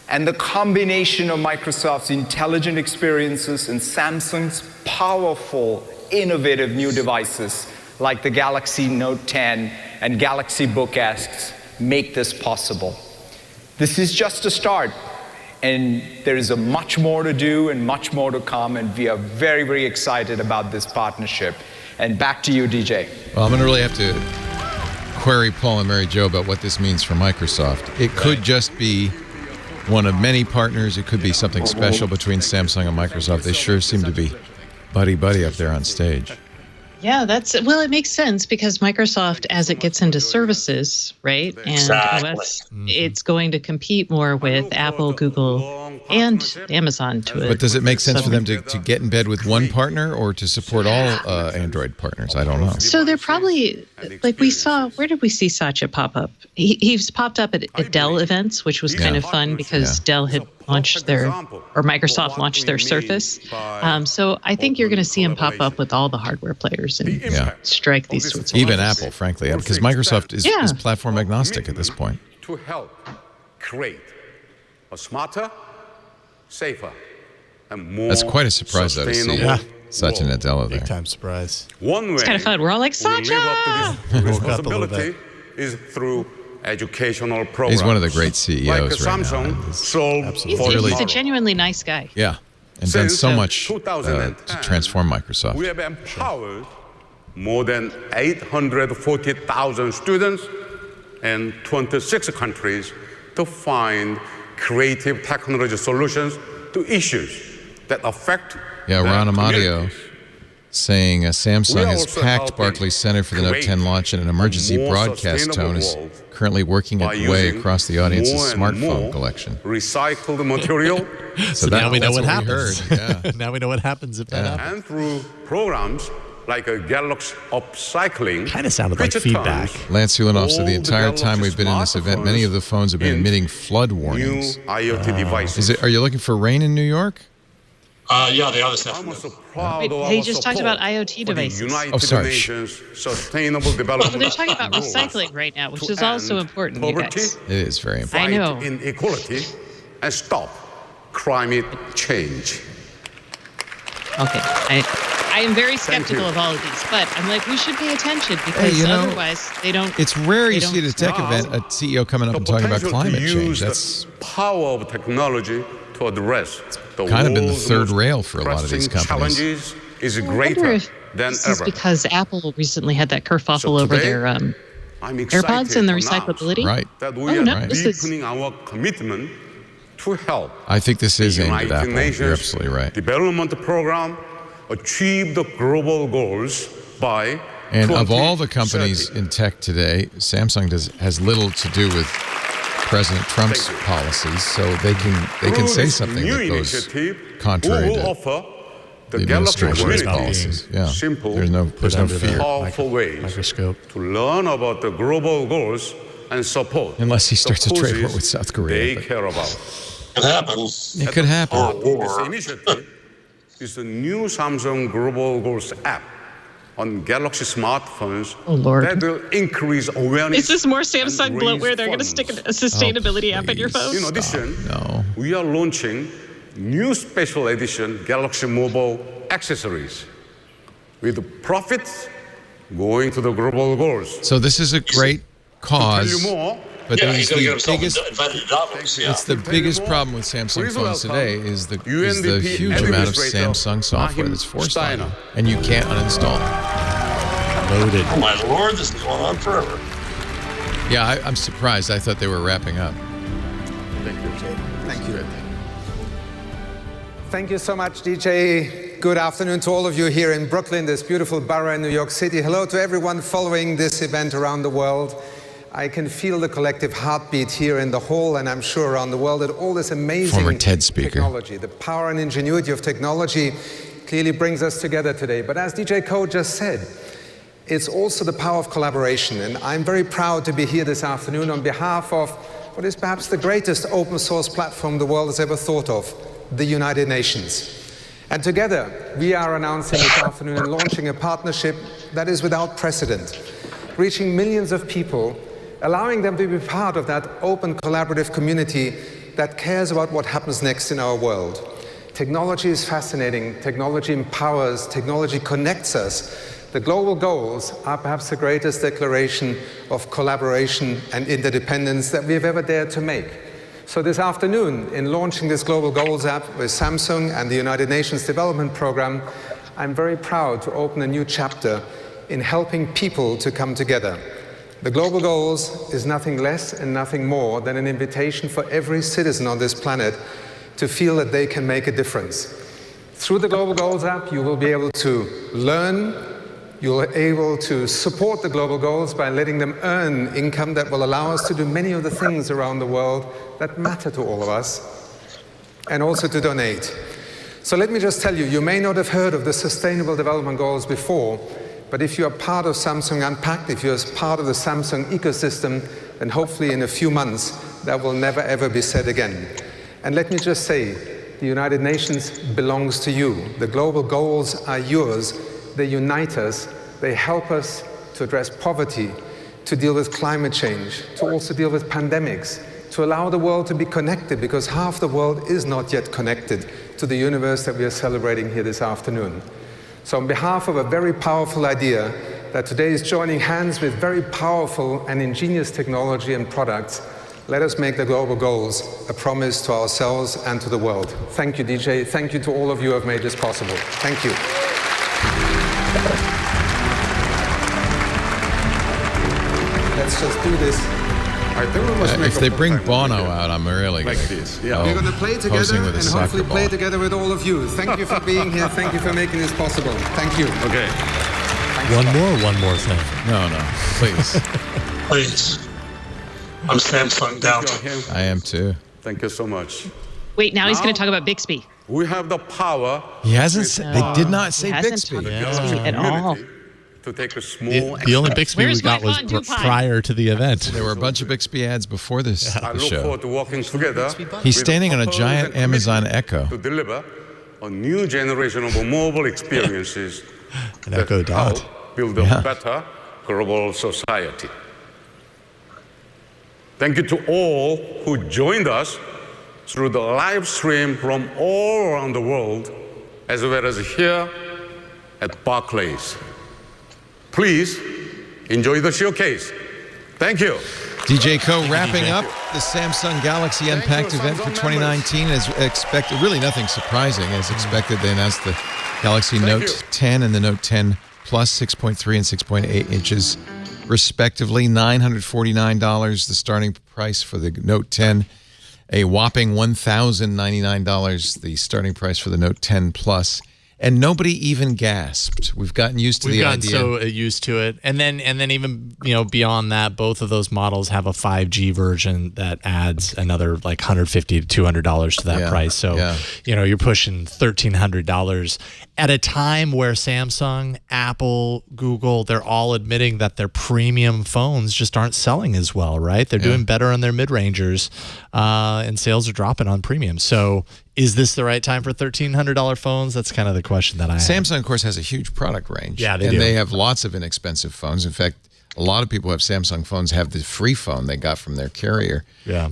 And the combination of Microsoft's intelligent experiences and Samsung's powerful, innovative new devices like the Galaxy Note 10 and Galaxy Book S make this possible. This is just a start, and there is much more to do and much more to come, and we are very, very excited about this partnership. And back to you, DJ. Well, I'm going to really have to query Paul and Mary Jo about what this means for Microsoft. It could just be one of many partners. It could be something special between Samsung and Microsoft. They sure seem to be buddy-buddy up there on stage. Yeah, well, it makes sense because Microsoft, as it gets into services, right, and OS, it's going to compete more with Apple, Google, and Amazon to it. But does it make sense for them to get in bed with one partner or to support all Android partners? I don't know. So they're probably, like we saw, where did we see Satya pop up? He's popped up at Dell events, which was kind of fun because Dell had launched or Microsoft launched their Surface. So I think you're going to see him pop up with all the hardware players and strike these sorts of Even deals. Apple, frankly, because Microsoft is platform agnostic at this point. To help create a smarter, safer, and more That's quite a surprise, though, to see Satya Nadella there. Big time surprise. One way It's kind of fun. We're all like, Satya! Responsibility is through educational programs. He's one of the great CEOs like right Samsung now. He's a genuinely nice guy. Yeah, and done so much to transform Microsoft. We have empowered more than 840,000 students in 26 countries to find creative technology solutions to issues that affect Ron Amadio communities. saying Samsung has also packed helping Barclays Center for the Note create 10 launch in an emergency more broadcast tone is sustainable world currently working by its way using across the audience's more and smartphone more collection. recycled material. So now we know what happens. happens. Now we know what happens if that happens. And through programs like a Galaxy Upcycling. Kind of sounded like feedback. Lance Ulanoff said the All entire the time we've been in this event, many of the phones have been emitting flood warnings. New IoT devices. Are you looking for rain in New York? Yeah, they are this afternoon. Wait, they just talked about IoT devices. Oh, sorry. Sustainable development. Well, they're talking about recycling right now, which is also important, you guys. It is very important. I know. Inequality and stop climate change. Okay, I am very skeptical of all of these, but I'm like, we should pay attention because otherwise they don't. It's rare you see at a tech event a CEO coming up and talking about climate change. That's power of technology to address the kind of been the world's third most rail for a lot of these pressing companies. challenges is I wonder greater if than this is ever. because Apple recently had that kerfuffle over today, their I'm AirPods and the excited to recyclability. Right. that we Oh, are no, this is- deepening our commitment to help I think this is aimed at United Apple. Nations You're absolutely right. Development Program achieve the global goals by And of all the 2030. companies in tech today, Samsung has little to do with President Trump's policies, so they can say something that goes contrary we will to offer the the Galaxy administration's community policies. Yeah, simple, there's no fear. powerful ways to learn about the global goals and support. Unless he starts a the trade war causes with South Korea. They but care about. It happens. It could happen. This initiative is the new Samsung Global Goals app on Galaxy smartphones that will increase awareness. Is this more and Samsung raise bloatware? They're going to stick a sustainability app in your phone? In addition, we are launching new special edition Galaxy Mobile accessories with profits going to the global goals. So this is a great cause. To tell you more, But Yeah, it he's is going to the get himself biggest. invited to Davos. Yeah. It's the biggest problem with Samsung phones today is the huge amount of Samsung software that's forced on you, and you can't uninstall it. Loaded. Oh my lord, this is going on forever. Yeah, I'm surprised. I thought they were wrapping up. Thank you. Thank you. Thank you so much, DJ. Good afternoon to all of you here in Brooklyn, this beautiful borough in New York City. Hello to everyone following this event around the world. I can feel the collective heartbeat here in the hall, and I'm sure around the world, that all this amazing Former TED speaker. technology, the power and ingenuity of technology clearly brings us together today. But as DJ Code just said, it's also the power of collaboration. And I'm very proud to be here this afternoon on behalf of what is perhaps the greatest open source platform the world has ever thought of, the United Nations. And together, we are announcing this afternoon and launching a partnership that is without precedent, reaching millions of people, allowing them to be part of that open collaborative community that cares about what happens next in our world. Technology is fascinating, technology empowers, technology connects us. The global goals are perhaps the greatest declaration of collaboration and interdependence that we have ever dared to make. So this afternoon, in launching this Global Goals app with Samsung and the United Nations Development Programme, I'm very proud to open a new chapter in helping people to come together. The Global Goals is nothing less and nothing more than an invitation for every citizen on this planet to feel that they can make a difference. Through the Global Goals app, you will be able to learn, you'll be able to support the global goals by letting them earn income that will allow us to do many of the things around the world that matter to all of us, and also to donate. So let me just tell you, you may not have heard of the Sustainable Development Goals before, but if you are part of Samsung Unpacked, if you're part of the Samsung ecosystem, then hopefully in a few months, that will never ever be said again. And let me just say, the United Nations belongs to you. The global goals are yours. They unite us, they help us to address poverty, to deal with climate change, to also deal with pandemics, to allow the world to be connected, because half the world is not yet connected to the universe that we are celebrating here this afternoon. So on behalf of a very powerful idea that today is joining hands with very powerful and ingenious technology and products, let us make the global goals a promise to ourselves and to the world. Thank you, DJ. Thank you to all of you who have made this possible. Thank you. Let's just do this. I think we must make if they bring Bono out, I'm really like going this. to Yeah. We're going to play together and with a hopefully soccer play ball. together with all of you. Thank you for being here. Thank you for making this possible. Thank you. Okay. One more thing. No, please. Please. I'm Samsung Galaxy. I am too. Thank you so much. Wait, now he's going to talk about Bixby. We have the power. He hasn't said, they did not say He hasn't Bixby. talked about Bixby at all. To take a small The only Bixby Where's we got my was fondue pie? prior to the event. There were a bunch of Bixby ads before this I the look show. forward to working together. He's with standing on a purpose giant and commitment Amazon Echo. to deliver a new generation of mobile experiences An that Echo Dot. help build a better global society. Thank you to all who joined us through the live stream from all around the world, as well as here at Barclays. Please enjoy the showcase. Thank you. DJ Co wrapping up the Samsung Galaxy Unpacked event for 2019 as expected. Really nothing surprising. As expected, they announced the Galaxy Note 10 and the Note 10 Plus 6.3 and 6.8 inches, respectively. $949, the starting price for the Note 10. A whopping $1,099, the starting price for the Note 10 Plus. And nobody even gasped. We've gotten used to the idea. We've gotten so used to it, and then even beyond that, both of those models have a 5G version that adds another like $150 to $200 to that price. So you're pushing $1,300 at a time where Samsung, Apple, Google, they're all admitting that their premium phones just aren't selling as well. Right? They're doing better on their mid-rangers, and sales are dropping on premium. So is this the right time for $1,300 phones? That's kind of the question that I have. Samsung, of course, has a huge product range. Yeah, they do. do. And they have lots of inexpensive phones. In fact, a lot of people who have Samsung phones have the free phone they got from their carrier. Yeah.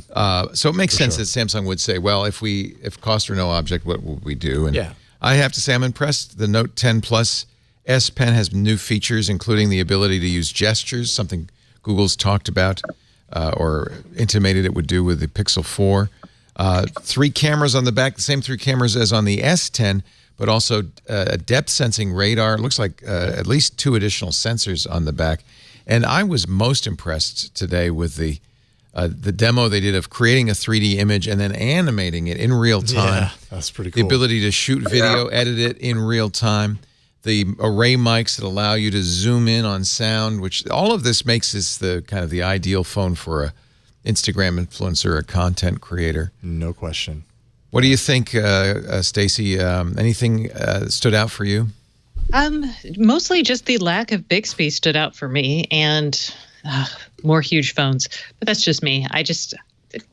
So it makes sense that Samsung would say, well, if cost are no object, what would we do? And I have to say I'm impressed. The Note 10 Plus S Pen has new features, including the ability to use gestures, something Google's talked about or intimated it would do with the Pixel 4. 3 cameras on the back, the same 3 cameras as on the S10, but also a depth sensing radar. It looks like at least 2 additional sensors on the back. And I was most impressed today with the demo they did of creating a 3D image and then animating it in real time. Yeah, that's pretty cool. The ability to shoot video, edit it in real time. the array mics that allow you to zoom in on sound, which all of this makes this the kind of the ideal phone for a Instagram influencer, a content creator. No question. What do you think, Stacey? Anything stood out for you? Mostly just the lack of Bixby stood out for me, and more huge phones. But that's just me.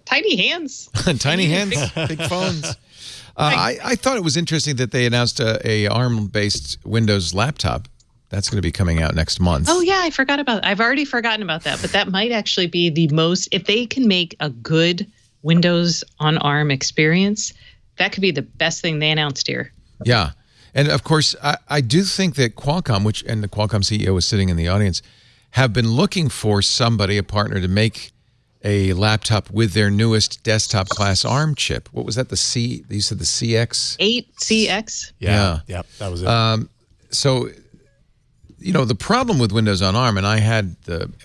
Tiny hands. Tiny hands, big phones. I thought it was interesting that they announced a ARM-based Windows laptop. That's going to be coming out next month. Oh, yeah, I forgot about that. I've already forgotten about that, but that might actually be the most, if they can make a good Windows on ARM experience, that could be the best thing they announced here. Yeah. And of course, I do think that Qualcomm, and the Qualcomm CEO is sitting in the audience, have been looking for somebody, a partner, to make a laptop with their newest desktop class ARM chip. What was that? You said the CX? 8CX? Yeah. Yep, that was it. So, the problem with Windows on ARM, and I had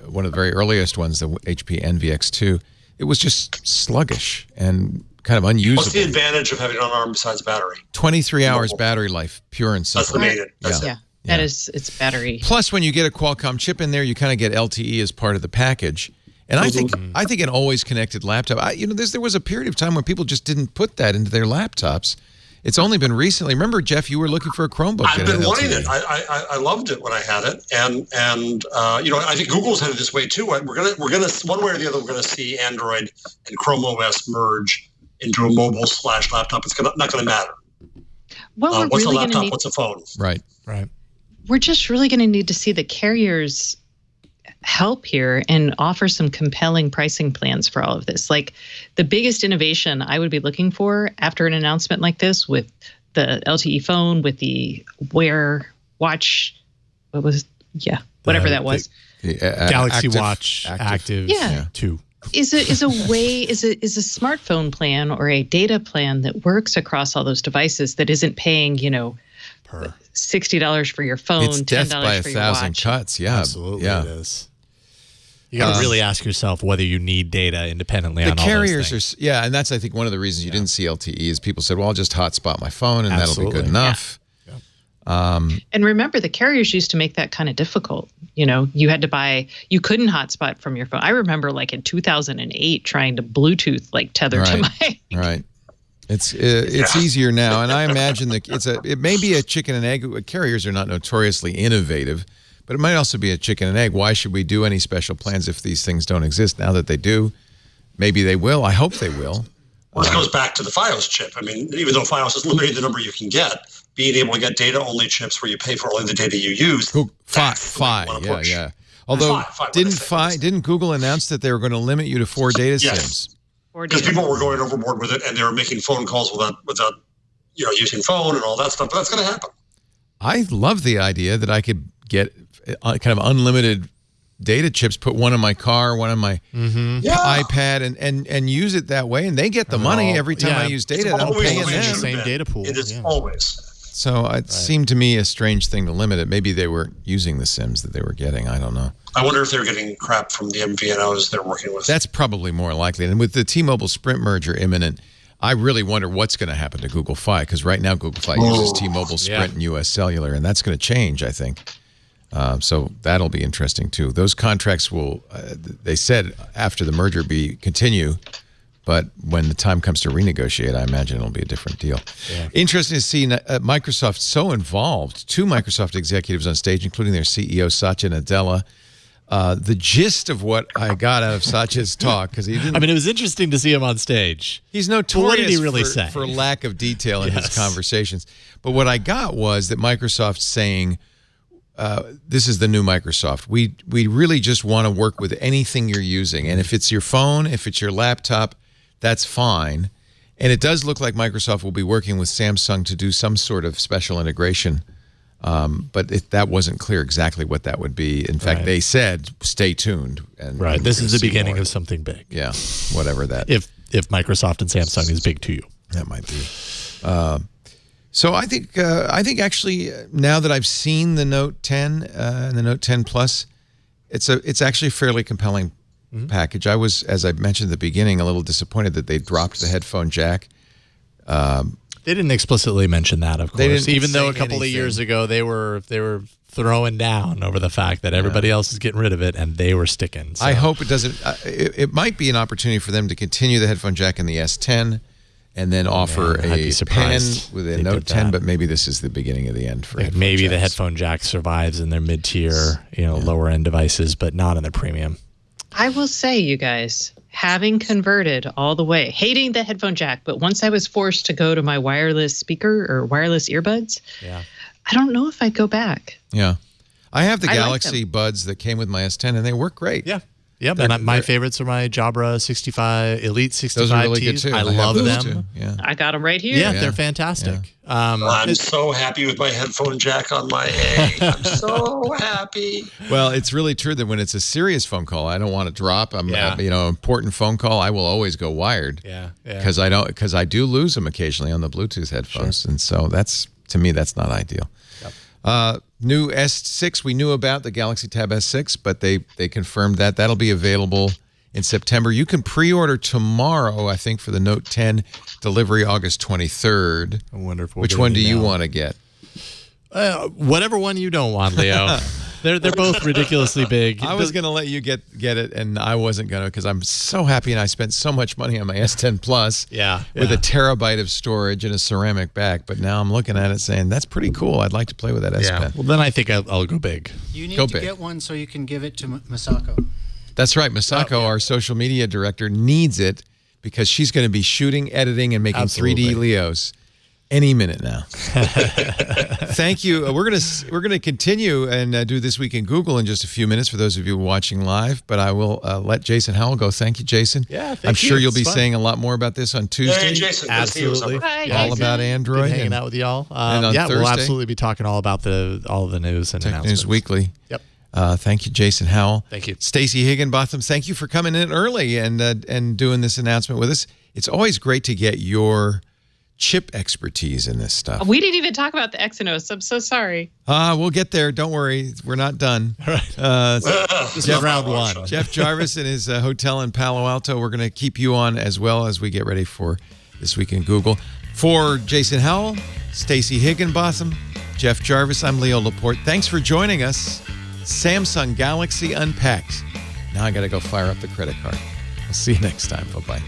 one of the very earliest ones, the HP NVX2, it was just sluggish and kind of unusable. What's the advantage of having it on ARM besides battery? 23 hours battery life, pure and simple. That's the main. That is its battery. Plus, when you get a Qualcomm chip in there, you kind of get LTE as part of the package. And I think an always connected laptop. There was a period of time when people just didn't put that into their laptops. It's only been recently. Remember, Jeff, you were looking for a Chromebook. I've been wanting it. I loved it when I had it, and I think Google's headed this way too. We're gonna one way or the other, we're gonna see Android and Chrome OS merge into a mobile/laptop. It's not gonna matter. Well, what's a laptop? What's a phone? Right. We're just really going to need to see the carriers help here and offer some compelling pricing plans for all of this. Like, the biggest innovation I would be looking for after an announcement like this, with the LTE phone, with the Wear Watch, whatever that was. Galaxy Watch Active 2. Is a smartphone plan or a data plan that works across all those devices, that isn't paying, $60 for your phone, it's $10 death by for your 1,000 watch. cuts. Yeah, absolutely, it is. You got to really ask yourself whether you need data independently on all those carriers things. And that's, I think, one of the reasons you didn't see LTE is people said, well, I'll just hotspot my phone and that'll be good enough. And remember, the carriers used to make that kind of difficult. You couldn't hotspot from your phone. I remember, like, in 2008 trying to Bluetooth tether to my. Right. It's easier now, and I imagine that it may be a chicken and egg. Carriers are not notoriously innovative, but it might also be a chicken and egg. Why should we do any special plans if these things don't exist? Now that they do, maybe they will. I hope they will. Well, this goes back to the FiOS chip. I mean, even though FiOS is limiting the number you can get, being able to get data-only chips where you pay for only the data you use. Yeah. Although, didn't Google announce that they were going to limit you to 4 data sims? Because people were going overboard with it, and they were making phone calls without using phone and all that stuff. But that's going to happen. I love the idea that I could get kind of unlimited data chips, put one in my car, one on my iPad, and use it that way. And they get the money every time I use data. I'm paying them. The same data pool. It is always. So it seemed to me a strange thing to limit it. Maybe they were using the SIMs that they were getting. I don't know. I wonder if they're getting crap from the MVNOs they're working with. That's probably more likely. And with the T-Mobile Sprint merger imminent, I really wonder what's going to happen to Google Fi, because right now Google Fi uses T-Mobile Sprint and U.S. Cellular, and that's going to change, I think. So that'll be interesting, too. Those contracts will, they said after the merger, continue. But when the time comes to renegotiate, I imagine it'll be a different deal. Yeah. Interesting to see Microsoft so involved. 2 Microsoft executives on stage, including their CEO, Satya Nadella. The gist of what I got out of Satya's talk, because he didn't... I mean, it was interesting to see him on stage. He's notorious what did he really say? For lack of detail in his conversations. But what I got was that Microsoft's saying, this is the new Microsoft. We really just want to work with anything you're using. And if it's your phone, if it's your laptop, that's fine. And it does look like Microsoft will be working with Samsung to do some sort of special integration. But that wasn't clear exactly what that would be. In fact, they said, stay tuned. And this is the beginning of something big. Yeah, whatever that. If Microsoft and Samsung is big to you. That might be. So I think actually, now that I've seen the Note 10 and the Note 10 Plus, it's actually a fairly compelling package. I was, as I mentioned at the beginning, a little disappointed that they dropped the headphone jack. They didn't explicitly mention that, of They course. didn't Even though a say couple of anything. years ago they were throwing down over the fact that everybody else is getting rid of it and they were sticking. So. I hope it doesn't. It might be an opportunity for them to continue the headphone jack in the S10 and then offer I'd be a pen surprised with a they Note did 10, that. but maybe this is the beginning of the end for headphone maybe the jacks. headphone jack survives in their mid-tier, lower end devices, but not in their premium. I will say, you guys, having converted all the way, hating the headphone jack, but once I was forced to go to my wireless speaker or wireless earbuds, I don't know if I'd go back. Yeah. I have the I like Galaxy Buds that came with my S10, and they work great. Yeah. Yep, and my favorites are my Jabra 65, Elite 65 Those are really good, Ts. too. I I have love those, them. too. Yeah. I got them right here. Yeah, they're fantastic. I'm so happy with my headphone jack on my A. I'm so happy. Well, it's really true that when it's a serious phone call, I don't want to drop. Important phone call, I will always go wired. Yeah. Because I do lose them occasionally on the Bluetooth headphones, and so to me that's not ideal. New S6 we knew about, the Galaxy Tab S6, but they confirmed that that'll be available in September. You can pre-order tomorrow, I think, for the Note 10 delivery August 23rd. I wonder if Which one do you want to get? Whatever one you don't want, Leo. They're both ridiculously big. I was going to let you get it, and I wasn't going to because I'm so happy, and I spent so much money on my S10 Plus with a terabyte of storage and a ceramic back. But now I'm looking at it saying, that's pretty cool. I'd like to play with that S Pen. Well, then I think I'll go big. You need Go to big. get one so you can give it to Masako. That's right. Masako, our social media director, needs it because she's going to be shooting, editing, and making 3D Leos any minute now. Thank you. We're gonna continue and do This Week in Google in just a few minutes for those of you watching live. But I will let Jason Howell go. Thank you, Jason. Yeah, thank I'm sure you. you'll be It's fun. saying a lot more about this on Tuesday. Hey, Jason. Absolutely. All about Android. Good hanging and- out with y'all. and on We'll Thursday, absolutely be talking all about all of the news and Tech announcements. News Weekly. Yep. Thank you, Jason Howell. Thank you. Stacey Higginbotham, thank you for coming in early and doing this announcement with us. It's always great to get your chip expertise in this stuff. We didn't even talk about the Exynos. I'm so sorry. We'll get there. Don't worry. We're not done. All right. This is round one. Jeff Jarvis in his hotel in Palo Alto. We're going to keep you on as well as we get ready for This Week in Google. For Jason Howell, Stacey Higginbotham, Jeff Jarvis, I'm Leo Laporte. Thanks for joining us. Samsung Galaxy Unpacked. Now I got to go fire up the credit card. I'll see you next time. Bye-bye.